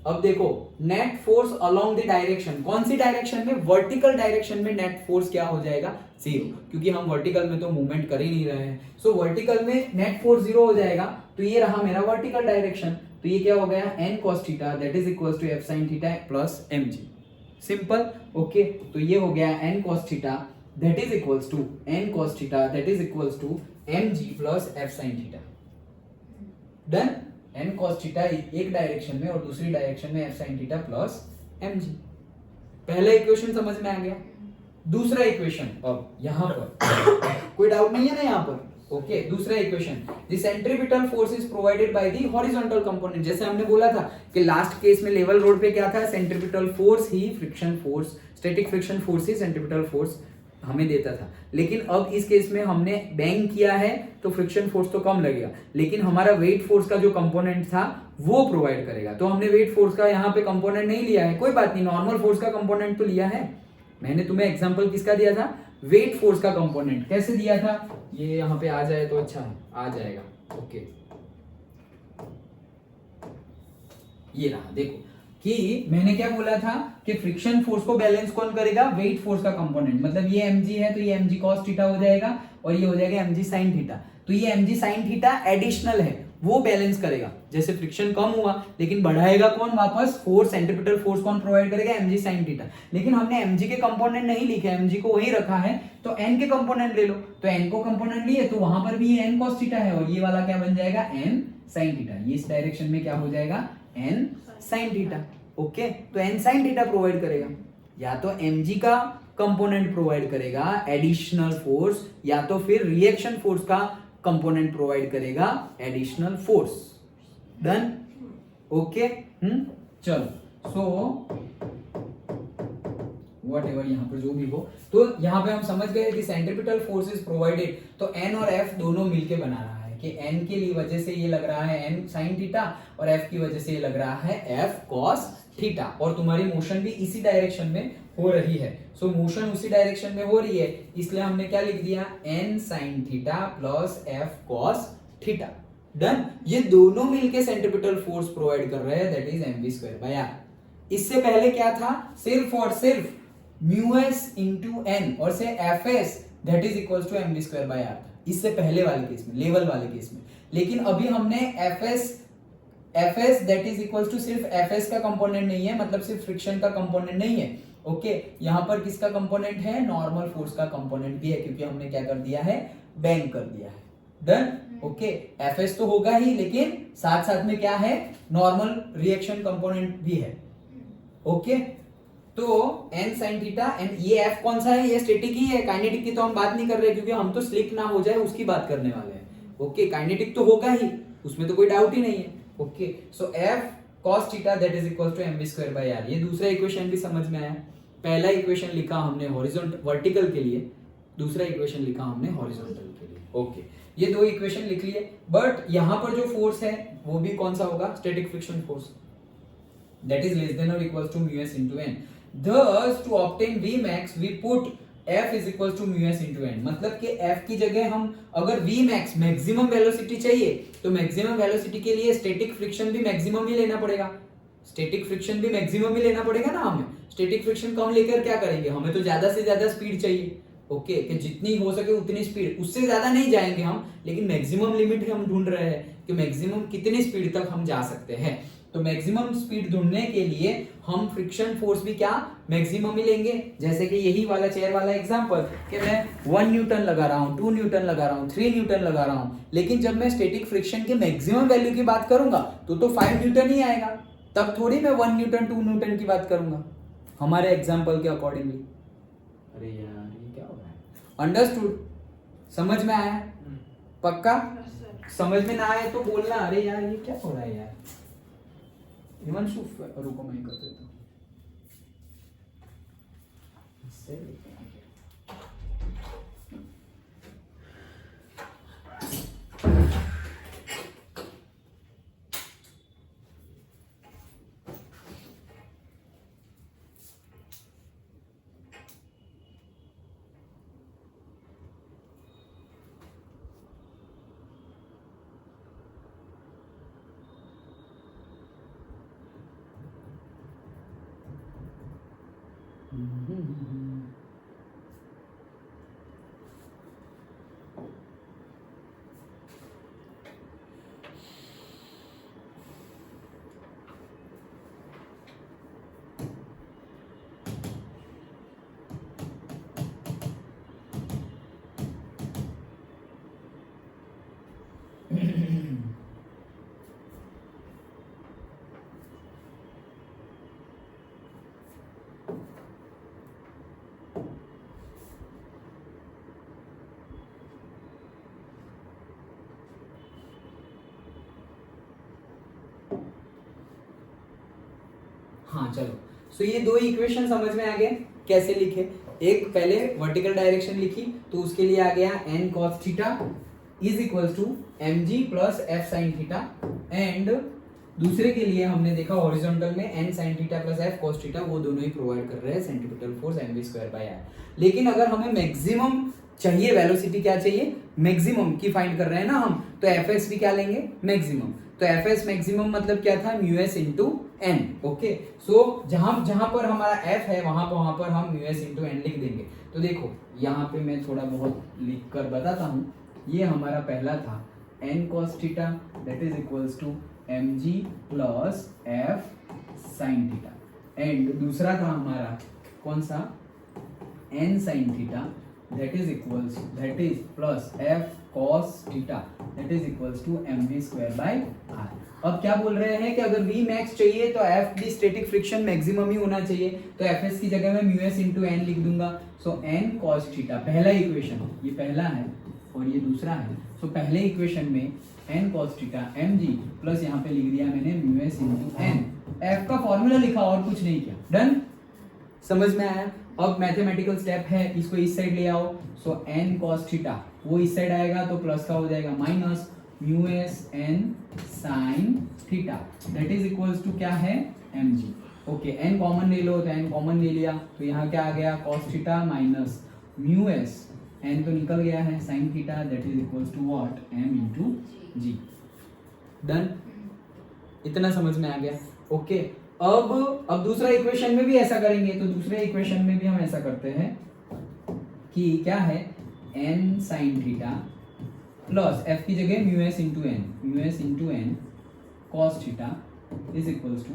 अब देखो net force along the direction, कौन सी डायरेक्शन में, वर्टिकल डायरेक्शन में नेट फोर्स क्या हो जाएगा, जीरो, क्योंकि हम वर्टिकल में तो मूवमेंट कर ही नहीं रहे हैं। सो वर्टिकल में नेट फोर्स जीरो हो जाएगा, तो ये रहा मेरा वर्टिकल डायरेक्शन। तो ये क्या हो गया, n cos theta that is equal to f sin theta plus mg, simple. Okay, तो ये हो गया n cos theta that is equals to n cos theta that is equals to mg plus f sin theta. Done. n cos theta एक direction में और दूसरी direction में f sin theta plus mg। पहला इक्वेशन समझ में आ गया। दूसरा इक्वेशन अब यहां पर कोई डाउट नहीं है ना यहाँ पर। ओके, दूसरा equation, the centripetal force is provided by the horizontal component. जैसे हमने बोला था कि लास्ट केस में लेवल रोड पे क्या था, सेंट्रीपिटल फोर्स ही friction force, static friction force ही सेंट्रीपिटल फोर्स हमें देता था। लेकिन अब इस केस में हमने बैंग किया है तो फ्रिक्शन फोर्स तो कम लगेगा, लेकिन हमारा वेट फोर्स का जो कंपोनेंट था वो प्रोवाइड करेगा। तो हमने वेट फोर्स का यहाँ पे कंपोनेंट नहीं लिया है, कोई बात नहीं, नॉर्मल फोर्स का कंपोनेंट तो लिया है। मैंने तुम्हें एग्जांपल किसका दिया था, वेट फोर्स का कंपोनेंट। कैसे दिया था, ये यहाँ पे आ जाए तो अच्छा है, आ जाएगा। ओके, ये रहा, देखो कि मैंने क्या बोला था कि फ्रिक्शन फोर्स को बैलेंस कौन करेगा, वेट फोर्स का कंपोनेंट। मतलब ये mg है तो ये mg cos थीटा हो जाएगा और ये हो जाएगा mg sin थीटा। तो ये mg sin थीटा एडिशनल है, वो बैलेंस करेगा। जैसे फ्रिक्शन कम हुआ लेकिन बढ़ाएगा कौन वापस, फोर्स, सेंट्रीपिटल फोर्स कौन प्रोवाइड करेगा, mg sin थीटा। लेकिन हमने mg के कंपोनेंट नहीं लिखे, mg को वही रखा है, तो n के कंपोनेंट ले लो। तो n को कंपोनेंट लिए तो वहां पर भी ये n cos थीटा है और ये वाला क्या बन जाएगा, n sin थीटा। ये इस डायरेक्शन में क्या हो जाएगा, n sin थीटा। ओके, तो n sin थीटा प्रोवाइड करेगा, या तो mg का कंपोनेंट प्रोवाइड करेगा एडिशनल फोर्स, या तो फिर रिएक्शन फोर्स का कंपोनेंट प्रोवाइड करेगा एडिशनल फोर्स। डन। ओके, चलो, सो व्हाटएवर यहाँ पर जो भी हो, तो यहाँ पे हम समझ गए कि सेंट्रीपिटल फोर्स इज प्रोवाइडेड, तो n और f दोनों मिलके बना रहा है कि n के लिए वजह से ये लग रहा है n sin थीटा और f की वजह से ये लग रहा है f cos थीटा। और तुम्हारी मोशन भी इसी डायरेक्शन में हो रही है। सो मोशन उसी डायरेक्शन में हो रही है, इसलिए हमने क्या लिख दिया, n sin theta plus f cos theta. Done. ये दोनों मिलके सेंट्रीपिटल फोर्स प्रोवाइड कर रहे हैं, दैट इज mv²/r। इससे पहले क्या था, सिर्फ और सिर्फ μs into n और से fs that is equals to mv²/r। इससे पहले वाले केस में, लेवल वाले केस में। लेकिन अभी हमने fs that is equals to सिर्फ fs का कंपोनेंट नहीं है, मतलब सिर्फ फ्रिक्शन का कंपोनेंट नहीं है। ओके, यहाँ पर किसका कंपोनेंट है, नॉर्मल फोर्स का कंपोनेंट भी है, क्योंकि हमने क्या कर दिया है, बैंक कर दिया है। डन। ओके, fs तो होगा ही, लेकिन साथ साथ में क्या है, नॉर्मल रिएक्शन कंपोनेंट भी है। ओके, तो n sin थीटा, एंड ये f कौन सा है, ये स्टैटिक ही है, काइनेटिक की तो हम बात नहीं कर रहे, क्योंकि हम तो स्लिप ना हो जाए उसकी बात करने वाले हैं। ओके, काइनेटिक तो होगा ही, उसमें तो कोई डाउट ही नहीं है। Okay, so f cos theta that is equal to mv²/r। ये दूसरा इक्वेशन भी समझ में आया। पहला इक्वेशन लिखा हमने हॉरिजॉन्टल वर्टिकल के लिए, दूसरा इक्वेशन लिखा हमने हॉरिजॉन्टल के लिए। ओके, ये दो इक्वेशन लिख लिए, बट यहां पर जो फोर्स है वो भी कौन सा होगा, static friction force, that is less than or equals to mu s into n. Thus to obtain Vmax we put F is equals to mu s into n। मतलब कि F की जगह हम अगर Vmax मैक्सिमम वेलोसिटी चाहिए तो maximum velocity के लिए स्टैटिक फ्रिक्शन भी मैक्सिमम ही लेना पड़ेगा, स्टैटिक फ्रिक्शन भी मैक्सिमम ही लेना पड़ेगा ना हमें। स्टैटिक फ्रिक्शन कम लेकर क्या करेंगे, हमें तो ज्यादा से ज्यादा स्पीड चाहिए। ओके, कि जितनी हो सके उतनी स्पीड, उससे ज्यादा नहीं जाएंगे हम, लेकिन मैक्सिमम लिमिट हम ढूंढ रहे हैं कि मैक्सिमम कितनी स्पीड तक हम जा सकते हैं। तो मैक्सिमम स्पीड ढूंढने के लिए हम फ्रिक्शन फोर्स भी क्या मैक्सिमम ही लेंगे। जैसे कि यही वाला चेयर वाला एग्जांपल कि मैं 1 न्यूटन लगा रहा हूं, 2 न्यूटन लगा रहा हूं, 3 न्यूटन लगा रहा हूं, लेकिन जब मैं स्टैटिक फ्रिक्शन के मैक्सिमम वैल्यू की बात करूंगा तो 5 न्यूटन ही आएगा, तब थोड़ी मैं 1 न्यूटन 2 न्यूटन की बात करूंगा हमारे एग्जांपल के अकॉर्डिंगली। अरे यार ये क्या हो रहा है, अंडरस्टूड, समझ में आया, पक्का। समझ में ना आए तो बोलना, अरे यार ये क्या हो रहा है यार। हिमांशु रुको मैं कर देता हूँ। हाँ चलो, सो ये दो इक्वेशन समझ में आ गए कैसे लिखे। एक पहले वर्टिकल डायरेक्शन लिखी तो उसके लिए आ गया n cos theta is equals to mg plus f sin theta, and दूसरे के लिए हमने देखा हॉरिजॉन्टल में n sin theta plus f cos theta, वो दोनों ही प्रोवाइड कर रहे हैं सेंट्रीपिटल फोर्स mv²/r। लेकिन अगर हमें मैक्सिमम चाहिए, वेलोसिटी क्या चाहिए, मैक्सिमम की फाइंड कर रहे हैं ना हम, तो fs भी क्या लेंगे, मैक्सिमम। तो fs मैक्सिमम मतलब क्या था, μs इंटू n। ओके, सो जहां पर हमारा f है वहां पर हम μs इंटू n लिख देंगे। तो देखो यहाँ पे मैं थोड़ा बहुत लिख कर बताता हूँ। ये हमारा पहला था n cos theta that is equals to mg plus f sin theta, and दूसरा था हमारा कौन सा, n sin theta that is plus f cos theta that is equals to mv²/r। अब क्या बोल रहे हैं कि अगर v max चाहिए तो f की स्टैटिक फ्रिक्शन मैक्सिमम ही होना चाहिए, तो fs की जगह में μs इंटू n लिख दूंगा। सो n cos थीटा पहला इक्वेशन, ये पहला है और ये दूसरा है। सो पहले इक्वेशन में n cos theta mg plus यहाँ पे लिख दिया मैंने μs इंटू n, f का फॉर्मूला लिखा और कुछ नहीं किया। डन, समझ में आया। अब मैथमेटिकल स्टेप है, इसको इस साइड ले आओ। सो n cos थीटा वो इस साइड आएगा तो प्लस का हो जाएगा minus μs n sin theta that is equals to क्या है, mg। ओके, n कॉमन ले लो, तो n कॉमन ले लिया तो यहाँ क्या आ गया, cos theta minus μs, n तो निकल गया है, sin theta that is equals to what, m into g। Done, इतना समझ में आ गया। ओके, अब दूसरा इक्वेशन में भी ऐसा करेंगे। तो दूसरे इक्वेशन में भी हम ऐसा करते हैं कि क्या है, n sin theta plus f की जगह μs into n cos theta is equals to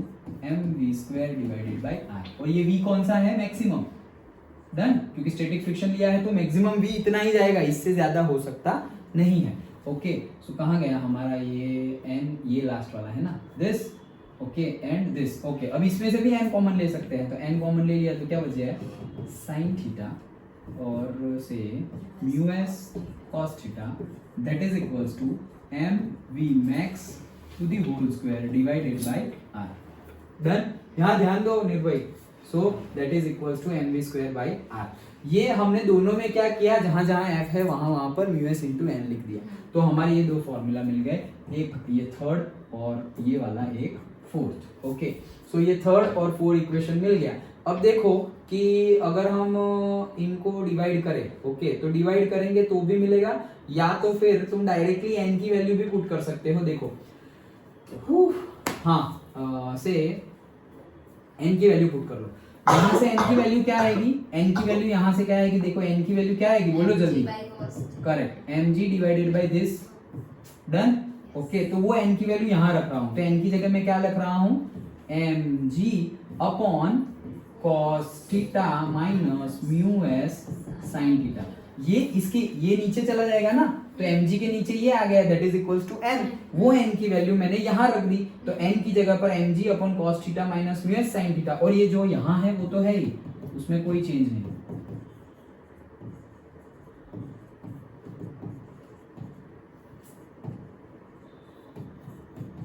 mv²/r। और ये v कौन सा है, मैक्सिमम। डन, क्योंकि स्टैटिक फ्रिक्शन लिया है तो मैक्सिमम v इतना ही जाएगा, इससे ज्यादा हो सकता नहीं है। ओके, सो कहाँ गया हमारा ये n, ये लास्ट वाला है ना, this. Okay, and this. Okay, अब इसमें से भी n कॉमन ले सकते हैं, तो n कॉमन ले लिया तो क्या बच जाए, sin थीटा और से μs cos theta that is equals to mv max to the whole square divided by r। Done, यहाँ ध्यान दो Nirbhay. So that is equals to mv²/r। ये हमने दोनों में क्या किया, जहां जहां f है वहां पर μs इंटू n लिख दिया। तो हमारे ये दो फॉर्मूला मिल गए, एक ये थर्ड और ये वाला एक फोर्थ। ओके, सो ये थर्ड और फोर्थ इक्वेशन मिल गया। अब देखो कि अगर हम इनको डिवाइड करें, ओके, तो डिवाइड करेंगे तो भी मिलेगा, या तो फिर तुम डायरेक्टली n की वैल्यू भी पुट कर सकते हो। देखो हाँ, से n की वैल्यू पुट कर लो। यहाँ से n की वैल्यू क्या आएगी, n की वैल्यू यहाँ से क्या आएगी, देखो n की वैल्यू क्या आएगी, बोलो जल्दी। Correct, mg divided by this. Done. Okay, तो वो n की वैल्यू यहाँ रख रहा हूँ, तो n की जगह मैं क्या रख रहा हूँ, mg upon cos theta minus μs sin theta. ये इसके ये नीचे चला जाएगा ना, तो mg के नीचे ये आ गया that is equals to n। वो n की वैल्यू मैंने यहाँ रख दी, तो n की जगह पर mg upon cos theta minus μs sin theta, और ये जो यहाँ है वो तो है ही, उसमें कोई चेंज नहीं।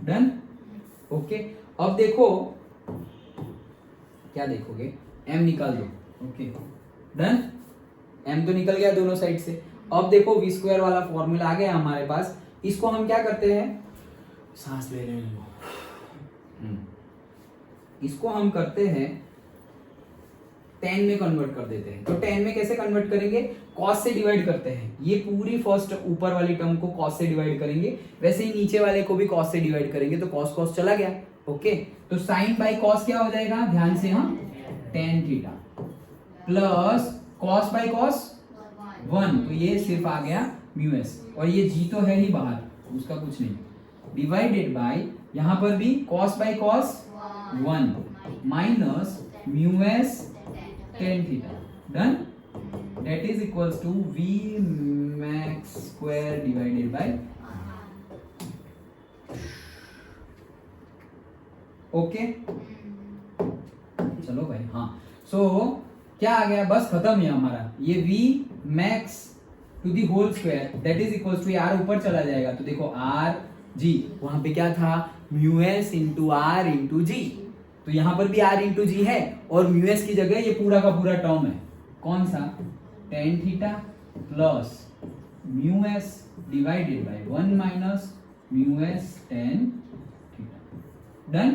डन। ओके, अब देखो क्या देखोगे, m निकाल दो। ओके, डन, m तो निकल गया दोनों साइड से। अब देखो v² वाला फॉर्मूला आ गया हमारे पास। इसको हम क्या करते हैं, सांस ले रहे हैं, इसको हम करते हैं tan में कन्वर्ट कर देते हैं। तो tan में कैसे कन्वर्ट करेंगे, cos से डिवाइड करते हैं। ये पूरी फर्स्ट ऊपर वाली टर्म को cos से डिवाइड करेंगे, वैसे ही नीचे वाले को भी cos से डिवाइड करेंगे, तो cos cos चला गया। ओके, तो sin बाई cos क्या हो जाएगा, ध्यान से, हाँ, tan theta plus cos by cos 1, तो ये सिर्फ आ गया μs, और ये g तो है ही बाहर, उसका कुछ नहीं, डिवाइडेड बाय यहाँ पर भी cos by cos 1 minus μs tan theta. Done, that is equals to v max square divided by okay. चलो भाई, हाँ, सो क्या आ गया, बस खत्म है हमारा ये v max to the whole square that is equals to, r ऊपर चला जाएगा तो देखो r g, वहां पे क्या था, μs into r into g, तो यहाँ पर भी r इंटू जी है और म्यू एस की जगह ये पूरा का पूरा टर्म है, कौन सा, tan theta plus mu s divided by 1 minus mu s tan theta. Done,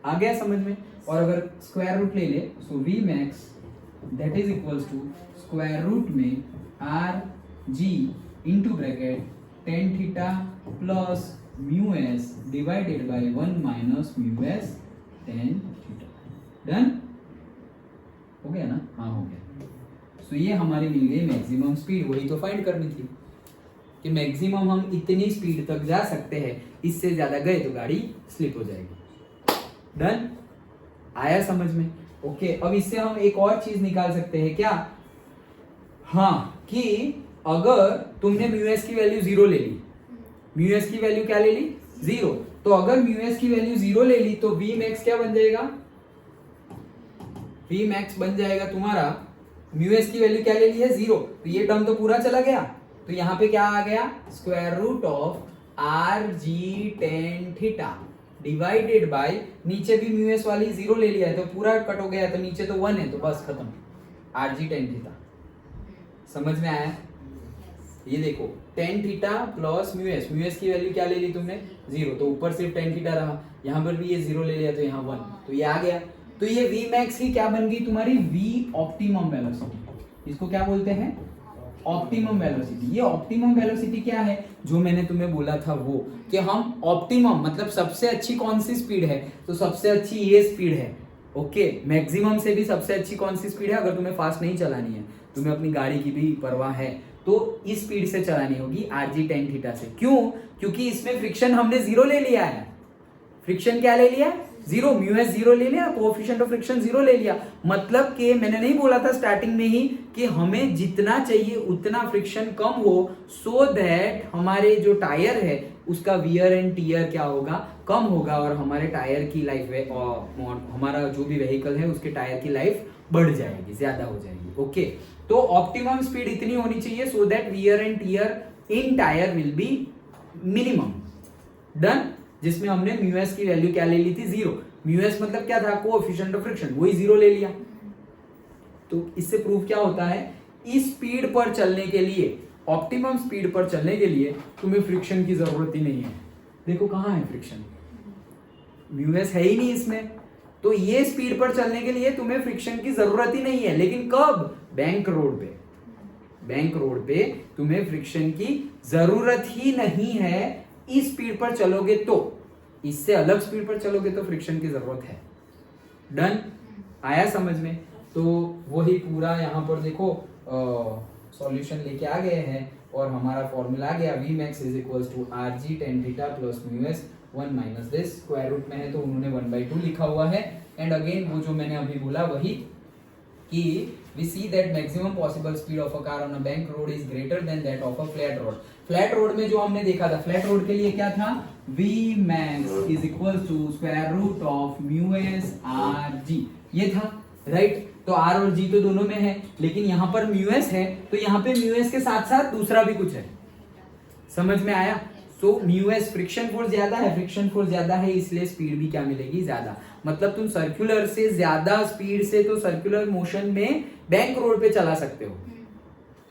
आ गया समझ में। और अगर स्क्वायर रूट ले ले so v max that is equals to square root में r g into bracket tan theta plus mu s divided by 1 minus mu s tan theta. Done, हो गया ना, हाँ हो गया। सो ये हमारी मिल गई मैक्सिमम स्पीड, वही तो फाइंड करनी थी कि मैक्सिमम हम इतनी स्पीड तक जा सकते हैं, इससे ज्यादा गए तो गाड़ी स्लिप हो जाएगी। डन, आया समझ में। ओके, अब इससे हम एक और चीज निकाल सकते हैं क्या, हाँ, कि अगर तुमने म्यू एस की वैल्यू 0 ले ली, म्यू एस की वैल्यू क्या ले ली, 0, तो अगर म्यू एस की वैल्यू 0 ले ली तो वी मैक्स क्या बन जाएगा, वी मैक्स बन जाएगा तुम्हारा, म्यू एस की वैल्यू क्या ले ली है, 0, तो ये टर्म तो पूरा चला गया, तो यहाँ पे क्या आ गया, square root of R G tan theta divided by, नीचे भी म्यू एस वाली 0 ले लिया है तो पूरा कट हो गया, तो नीचे तो 1 है तो बस खत्म, आर जी टेन थीटा। समझ में आया, ये देखो ten theta plus mu s की वैल्यू क्या ले ली तुमने, 0, तो ऊपर सिर्फ टेन थीटा रहा, यहाँ पर भी ये 0 ले लिया तो यहाँ 1, तो ये आ गया। तो ये वी मैक्स की क्या बन गई तुम्हारी, वी ऑप्टिमम वेलोसिटी, इसको क्या बोलते हैं, ऑप्टिमम वेलोसिटी। ये ऑप्टिमम वेलोसिटी क्या है, जो मैंने तुम्हें बोला था वो, कि हम ऑप्टिमम मतलब सबसे अच्छी कौन सी स्पीड है, तो सबसे अच्छी ये स्पीड है। ओके, मैक्सिमम से भी सबसे अच्छी कौन सी स्पीड है, अगर तुम्हें फास्ट नहीं चलानी है, तुम्हें अपनी गाड़ी की भी परवाह है, तो इस स्पीड से चलानी होगी आरजी टेन थीटा से। क्यों, क्योंकि इसमें फ्रिक्शन हमने 0 ले लिया है, फ्रिक्शन क्या ले लिया, 0, म्यू एस 0 ले लिया, कोएफिशिएंट ऑफ फ्रिक्शन 0 ले लिया, मतलब कि मैंने नहीं बोला था स्टार्टिंग में ही कि हमें जितना चाहिए उतना फ्रिक्शन कम हो, सो दैट हमारे जो टायर है उसका वियर एंड टियर क्या होगा, कम होगा, और हमारे टायर की लाइफ और हमारा जो भी व्हीकल है उसके टायर की लाइफ बढ़ जाएगी, ज्यादा हो जाएगी। ओके, तो ऑप्टिमम स्पीड इतनी होनी चाहिए so that wear and tier in tyre will be minimum. Done, जिसमें हमने म्यू एस की वैल्यू क्या ले ली थी, 0, म्यू एस मतलब क्या था, कोएफिशिएंट ऑफ फ्रिक्शन, वही 0 ले लिया। तो इससे प्रूफ क्या होता है, इस स्पीड पर चलने के लिए, ऑप्टिमम स्पीड पर चलने के लिए तुम्हें फ्रिक्शन की जरूरत ही नहीं है। देखो कहाँ है फ्रिक्शन, म्यू एस है ही नहीं इसमें, तो ये स्पीड पर चलने के लिए तुम्हें फ्रिक्शन की जरूरत ही नहीं है। लेकिन कब, बैंक रोड पे, बैंक रोड पे तुम्हें फ्रिक्शन की जरूरत ही नहीं है, इस स्पीड पर चलोगे तो, इससे अलग स्पीड पर चलोगे तो फ्रिक्शन की जरूरत है। डन, आया समझ में। तो वही पूरा यहाँ पर देखो सॉल्यूशन लेके आ गए हैं और हमारा फॉर्मूला आ गया, V max is equals to R G tan theta plus mu S 1 minus this, square root में है तो उन्होंने 1/2 लिखा हुआ है। एंड अगेन वो जो मैंने अभी बोला वही, कि we see that maximum possible speed of a car on a bank road is greater than that of a flat road. Flat road में जो हमने देखा था, फ्लैट रोड के लिए क्या था, v max is equal to square root of mu s r g, ये था राइट। तो r और g तो दोनों में है, लेकिन यहाँ पर mu s है तो यहाँ पे mu s के साथ साथ दूसरा भी कुछ है, समझ में आया। तो म्यू एस फ्रिक्शन फोर्स ज्यादा है, फ्रिक्शन फोर्स ज्यादा है इसलिए स्पीड भी क्या मिलेगी, ज्यादा। मतलब तुम सर्कुलर से ज्यादा स्पीड से तो सर्कुलर मोशन में बैंक रोड पे चला सकते हो,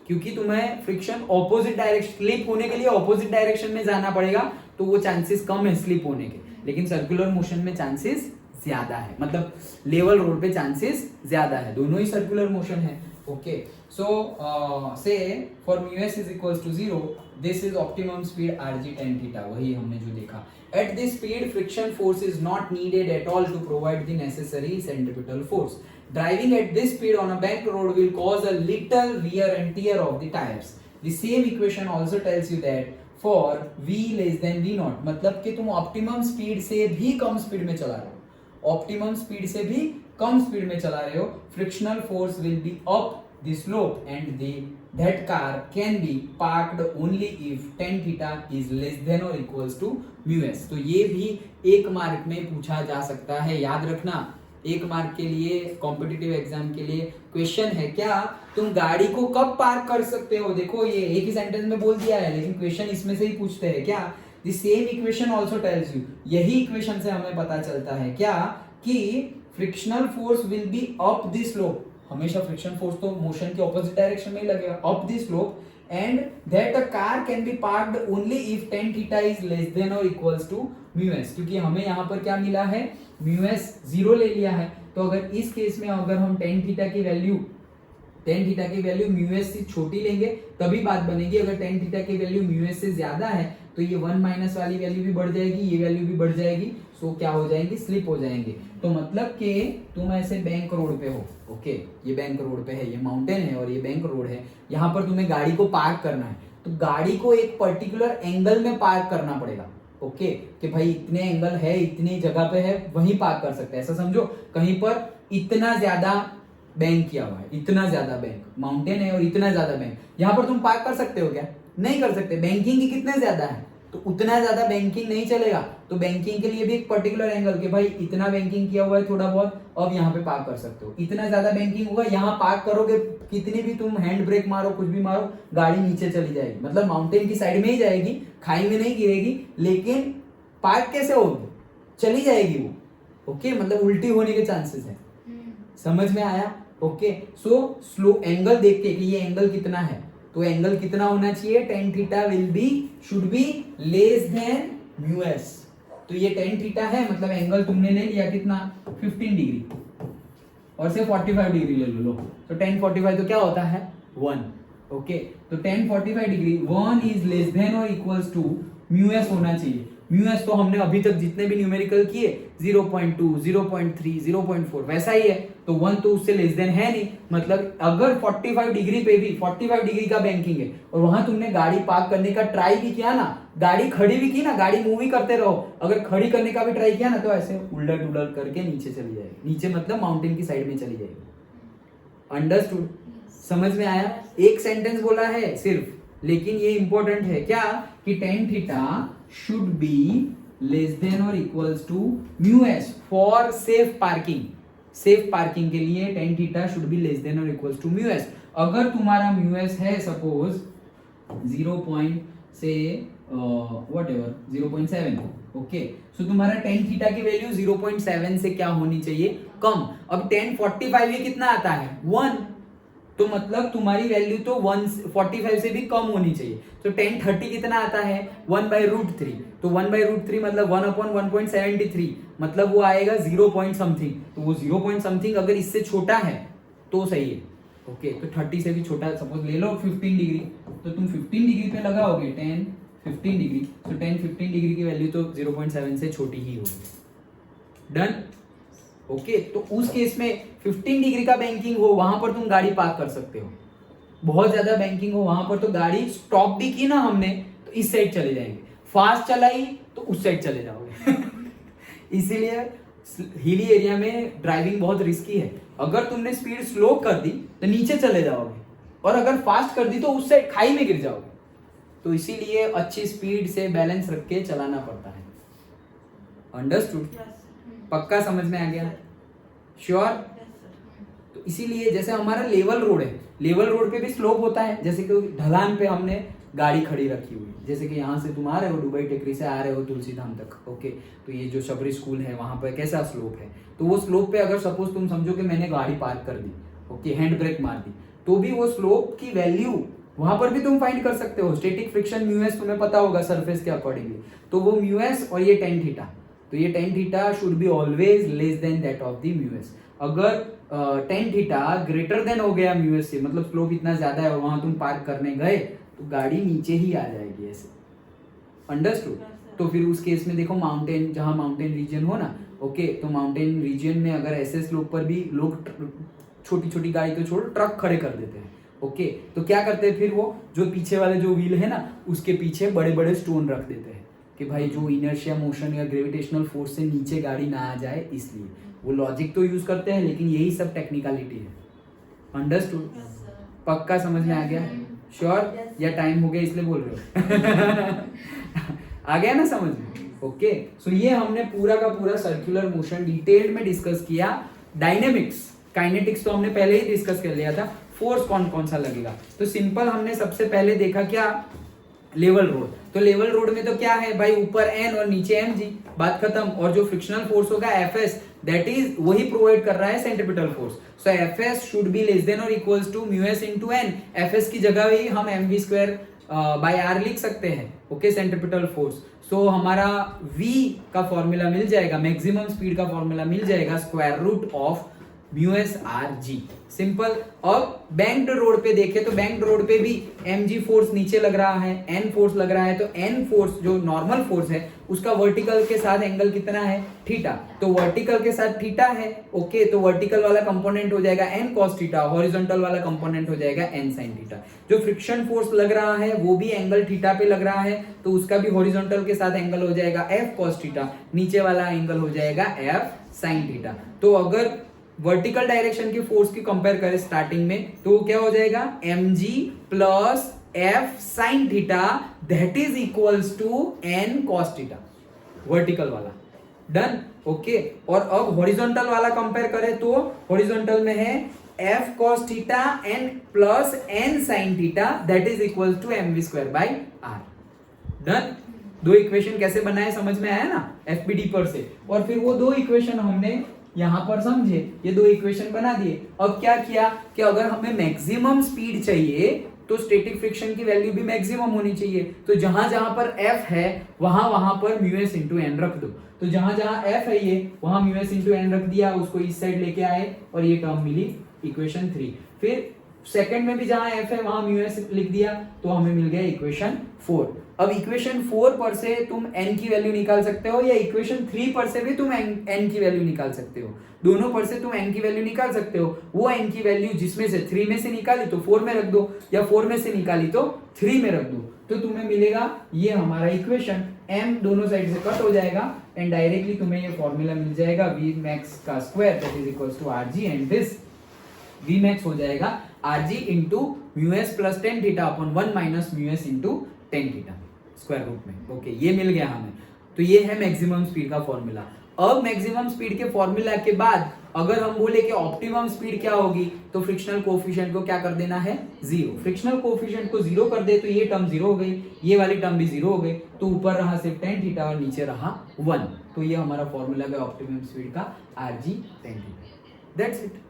क्योंकि तुम्हें फ्रिक्शन ऑपोजिट डायरेक्शन, स्लिप होने के लिए ऑपोजिट डायरेक्शन में जाना पड़ेगा, तो वो चांसेस कम है स्लिप होने के। लेकिन सर्कुलर मोशन में चांसेस ज्यादा है, मतलब लेवल रोड पे चांसेस ज्यादा है, दोनों ही सर्कुलर मोशन है। Okay, so say for mu S is equals to 0, this is optimum speed R G tan theta, वही हमने जो देखा। At this speed friction force is not needed at all to provide the necessary centripetal force. Driving at this speed on a bank road will cause a little wear and tear of the tyres. The same equation also tells you that for v less than v not, मतलब कि तुम optimum speed से भी कम speed में चला रहे हो, optimum speed से भी कम स्पीड में चला रहे हो, frictional force will be up the slope and that car can be parked only if tan theta is less than or equals to mu s। तो ये भी एक मार्क में पूछा जा सकता है, याद रखना। एक मार्क के लिए कॉम्पिटिटिव एग्जाम के लिए क्वेश्चन है क्या, तुम गाड़ी को कब पार्क कर सकते हो। देखो ये एक ही सेंटेंस में बोल दिया है, लेकिन क्वेश्चन इसमें से ही पूछते हैं क्या, the same equation also tells you, यही इक्वेशन से हमें पता चलता है क्या कि frictional force will be up the slope, हमेशा फ्रिक्शन फोर्स तो मोशन के ऑपोजिट डायरेक्शन में ही लगेगा, up the slope, and that a car can be parked only if tan theta is less than or equals to mu S, क्योंकि हमें यहाँ पर क्या मिला है, म्यू एस 0 ले लिया है। तो अगर इस केस में अगर हम tan थीटा की वैल्यू म्यू एस से छोटी लेंगे तभी बात बनेगी। अगर tan थीटा की वैल्यू म्यू एस से ज्यादा है तो ये 1 माइनस वाली वैल्यू भी बढ़ जाएगी, ये वैल्यू भी बढ़ जाएगी, सो क्या हो जाएंगे, स्लिप हो जाएंगे। तो मतलब कि तुम ऐसे बैंक रोड पे हो, ओके, ये बैंक रोड पे है, ये माउंटेन है और ये बैंक रोड है, यहाँ पर तुम्हें गाड़ी को पार्क करना है, तो गाड़ी को एक पर्टिकुलर एंगल में पार्क करना पड़ेगा, ओके, कि भाई इतने एंगल है, इतनी जगह पे है, वहीं पार्क कर सकते हैं। ऐसा समझो कहीं पर इतना ज्यादा बैंक किया हुआ है, इतना ज्यादा बैंक, माउंटेन है और इतना ज्यादा बैंक, यहाँ पर तुम पार्क कर सकते हो क्या, नहीं कर सकते, बैंकिंग की कितने ज्यादा है, तो उतना ज्यादा बैंकिंग नहीं चलेगा। तो बैंकिंग के लिए भी एक पर्टिकुलर एंगल के भाई इतना बैंकिंग किया हुआ है थोड़ा बहुत, अब यहाँ पे पार्क कर सकते हो, इतना ज्यादा बैंकिंग होगा, यहाँ पार्क करोगे, कितनी भी तुम हैंड ब्रेक मारो, कुछ भी मारो, गाड़ी नीचे चली जाएगी, मतलब माउंटेन की साइड में ही जाएगी, खाई में नहीं गिरेगी, लेकिन पार्क कैसे होगी, चली जाएगी वो, ओके, मतलब उल्टी होने के चांसेस है। समझ में आया, ओके। सो स्लो एंगल देख के कि ये एंगल कितना है, तो एंगल कितना होना चाहिए, tan theta will be should be less then mu s. तो ये tan थीटा है, मतलब एंगल तुमने ले लिया कितना, 15 डिग्री, और से 45 डिग्री ले लो, तो tan 45 तो क्या होता है 1, ओके। तो tan 45 degree 1 is less than or equals to mu S होना चाहिए। म्यू एस तो हमने अभी तक जितने भी न्यूमेरिकल किए 0.2, 0.3, 0.4 वैसा ही है, तो 1 तो उससे लेस देन है नहीं, मतलब अगर 45 डिग्री पे भी 45 डिग्री का बैंकिंग है और वहां तुमने गाड़ी पार्क करने का ट्राई भी किया ना, गाड़ी खड़ी भी की ना, गाड़ी मूव ही करते रहो, अगर खड़ी करने का भी ट्राई किया ना तो ऐसे उलट उलट करके नीचे चली जाएगी, नीचे मतलब माउंटेन की साइड में चली जाएगी। अंडरस्टूड, समझ में आया। एक सेंटेंस बोला है सिर्फ, लेकिन ये इंपॉर्टेंट है क्या, कि tan theta should be less than or equals to mu s for safe parking. Safe parking के लिए tan theta should be less than or equals to mu s. अगर तुम्हारा म्यू एस है सपोज 0.7, ओके, सो तुम्हारा tan theta की value 0.7 से क्या होनी चाहिए, कम। अब tan 45 ये कितना आता है 1, तो मतलब तुम्हारी वैल्यू तो 145 से भी कम होनी चाहिए। तो tan 30 कितना आता है 1/√3, तो 1/√3 मतलब 1/1.73, मतलब वो आएगा 0 पॉइंट समथिंग, तो वो 0 पॉइंट समथिंग अगर इससे छोटा है तो सही है, ओके। तो 30 से भी छोटा सपोज ले लो 15 डिग्री, तो तुम 15 डिग्री पे लगाओगे tan 15 डिग्री, तो tan 15 डिग्री की वैल्यू तो 0.7 से छोटी ही होगी। Done, okay. तो उस केस में 15 डिग्री का बैंकिंग हो वहां पर तुम गाड़ी पार्क कर सकते हो, बहुत ज्यादा बैंकिंग हो वहां पर तो गाड़ी स्टॉप भी की ना हमने तो इस साइड चले जाएंगे, फास्ट चलाई तो उस साइड चले जाओगे इसीलिए हिली एरिया में ड्राइविंग बहुत रिस्की है। अगर तुमने स्पीड स्लो कर दी तो नीचे चले जाओगे, और अगर फास्ट कर दी तो उस साइड खाई में गिर जाओगे, तो इसीलिए अच्छी स्पीड से बैलेंस रख के चलाना पड़ता है। अंडरस्टूड, पक्का समझ में आ गया, श्योर। तो इसीलिए जैसे हमारा लेवल रोड है, लेवल रोड पे भी स्लोप होता है, जैसे कि ढलान पे हमने गाड़ी खड़ी रखी हुई, जैसे कि यहाँ से तुम आ रहे हो दुबई टेकरी से आ रहे हो तुलसी धाम तक, ओके, तो ये जो शबरी स्कूल है वहां पर कैसा स्लोप है, तो वो स्लोप पे अगर सपोज तुम समझो कि मैंने गाड़ी पार्क कर दी, ओके, हैंड ब्रेक मार दी, तो भी वो स्लोप की वैल्यू वहां पर भी तुम फाइंड कर सकते हो। स्टैटिक फ्रिक्शन म्यू एस तुम्हें पता होगा सरफेस के अकॉर्डिंगली, तो वो म्यू एस और ये tan थीटा, तो ये tan theta should be always less than that of the mu s. अगर tan थीटा ग्रेटर देन हो गया म्यू एस से, मतलब स्लोप इतना ज्यादा है और वहां तुम पार्क करने गए तो गाड़ी नीचे ही आ जाएगी ऐसे। अंडरस्टूड, तो फिर उस केस में देखो माउंटेन, जहां माउंटेन रीजन हो ना, ओके, तो माउंटेन रीजन में अगर ऐसे स्लोप पर भी लोग छोटी छोटी गाड़ी तो छोड़ो ट्रक खड़े कर देते हैं, ओके, तो क्या करते हैं फिर वो जो पीछे वाले जो व्हील है ना उसके पीछे बड़े बड़े स्टोन रख देते हैं कि भाई जो इनर्शिया मोशन या ग्रेविटेशनल फोर्स से नीचे गाड़ी ना आ जाए, इसलिए वो लॉजिक तो यूज करते हैं, लेकिन यही सब टेक्निकलिटी है। अंडरस्टूड, पक्का समझ में आ गया, श्योर, या टाइम हो गया इसलिए बोल रहे हो आ गया ना समझ में, ओके। सो ये हमने पूरा का पूरा सर्कुलर मोशन डिटेल्ड में डिस्कस किया। डायनेमिक्स, काइनेटिक्स तो हमने पहले ही डिस्कस कर लिया था, फोर्स कौन कौन सा लगेगा, तो सिंपल हमने सबसे पहले देखा क्या, लेवल रोड। तो लेवल रोड में तो क्या है भाई, ऊपर n और नीचे mg, बात खत्म। और जो फ्रिक्शनल फोर्स होगा Fs, दैट इज वही प्रोवाइड कर रहा है centripetal force. So FS should be less than or equals to mu s into N. FS की जगह ही हम mv स्क्वायर बाय आर लिख सकते हैं, ओके, सेंट्रीपिटल फोर्स। सो हमारा v का फॉर्मूला मिल जाएगा, मैक्सिमम स्पीड का फॉर्मूला मिल जाएगा square root of mu S R G, simple. और बैंक्ड रोड पे देखे तो बैंक्ड रोड पे भी mg फोर्स नीचे लग रहा है, n फोर्स लग रहा है, तो n फोर्स जो नॉर्मल फोर्स है उसका वर्टिकल के साथ एंगल कितना है, थीटा, तो वर्टिकल के साथ थीटा है, ओके, तो वर्टिकल वाला कंपोनेंट हो जाएगा n cos थीटा, हॉरिजॉन्टल वाला कंपोनेंट हो जाएगा n sin थीटा। जो फ्रिक्शन फोर्स लग रहा है वो भी एंगल थीटा पे लग रहा है, तो उसका भी हॉरिजॉन्टल के साथ एंगल हो जाएगा f cos थीटा, नीचे वाला एंगल हो जाएगा f sin थीटा। तो अगर वर्टिकल डायरेक्शन की फोर्स की कंपेयर करें स्टार्टिंग में, तो क्या हो जाएगा mg plus f sin theta that is equals to n cos theta, vertical वाला, डन, ओके। और अब हॉरिजॉन्टल वाला कंपेयर करें तो हॉरिजॉन्टल में है f cos theta n plus n sin theta that is equals to mv square by r, done. दो equation कैसे बनाए समझ में आया ना एफबीडी पर से, और फिर वो दो इक्वेशन हमने यहां पर समझे, ये दो इक्वेशन बना दिए। अब क्या किया कि अगर हमें मैक्सिमम स्पीड चाहिए तो स्टैटिक फ्रिक्शन की वैल्यू भी मैक्सिमम होनी चाहिए, तो जहां जहां पर f है वहां वहां पर म्यू एस इंटू एन रख दो। तो जहां जहां f है ये वहां म्यू एस इंटू एन रख दिया, उसको इस साइड लेके आए और ये टर्म मिली इक्वेशन 3। फिर सेकंड में भी जहां f है वहां म्यू एस लिख दिया, तो हमें मिल गया इक्वेशन 4। अब इक्वेशन 4 पर से तुम n की वैल्यू निकाल सकते हो, या इक्वेशन 3 पर से भी तुम n की वैल्यू निकाल सकते हो, दोनों पर से तुम n की वैल्यू निकाल सकते हो। वो n की वैल्यू जिसमें से 3 में से निकाली तो 4 में रख दो, या 4 में से निकाली तो 3 में रख दो, तो तुम्हें मिलेगा ये हमारा इक्वेशन। m दोनों साइड से कट हो जाएगा एंड डायरेक्टली तुम्हें ये फॉर्मूला मिल जाएगा v max का square that is equals to rg, and this v max हो जाएगा rg into mu S plus tan theta upon 1 minus mu S into tan theta square root में, okay, ये मिल गया हमें। तो ये है मैक्सिमम स्पीड का फॉर्मूला। अब मैक्सिमम स्पीड के फॉर्मूला के बाद अगर हम बोले कि ऑप्टिमम स्पीड क्या होगी, तो फ्रिक्शनल कोएफिशिएंट को क्या कर देना है, 0। फ्रिक्शनल कोएफिशिएंट को 0 कर दे तो ये टर्म 0 हो गई, ये वाली टर्म भी 0 हो गई, तो ऊपर रहा सिर्फ टेन थीटा और नीचे रहा 1। तो ये हमारा फॉर्मूला है ऑप्टिमम स्पीड का rg tan theta, that's it,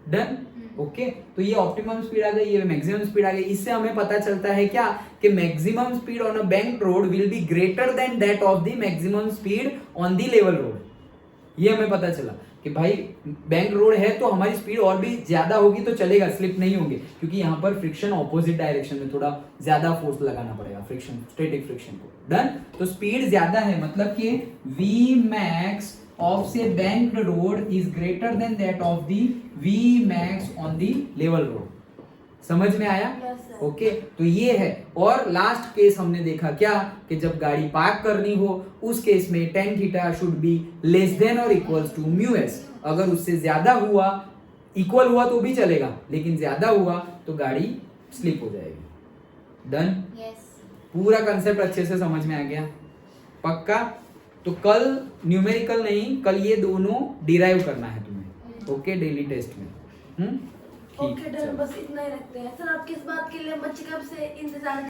done, okay. तो ये ऑप्टिमम स्पीड आ गई, ये मैक्सिमम स्पीड आ गई। इससे हमें पता चलता है क्या कि maximum speed on a banked road will be greater than that of the maximum speed on the level road. ये हमें पता चला कि भाई बैंक्ड रोड है तो हमारी स्पीड और भी ज्यादा होगी तो चलेगा, स्लिप नहीं होंगे, क्योंकि यहाँ पर फ्रिक्शन ऑपोजिट डायरेक्शन में थोड़ा ज्यादा फोर्स लगाना पड़ेगा, फ्रिक्शन, स्टैटिक फ्रिक्शन को, डन। तो स्पीड ज्यादा है मतलब कि v max of say banked road is greater than that of the v max on the level road। समझ में आया? ओके, तो ये है। और लास्ट केस हमने देखा क्या कि जब गाड़ी पार्क करनी हो उस केस में tan theta should be less than or equals to mu s. अगर उससे ज्यादा हुआ, इक्वल हुआ तो भी चलेगा, लेकिन ज्यादा हुआ तो गाड़ी स्लिप हो जाएगी, डन। पूरा कंसेप्ट अच्छे से समझ में आ गया, पक्का? तो कल न्यूमेरिकल नहीं, कल ये दोनों डिराइव करना है तुम्हें, ओके, डेली टेस्ट में। ओके डन, बस इतना ही रखते हैं सर। आप किस बात के लिए बच्चे कब से इंतजार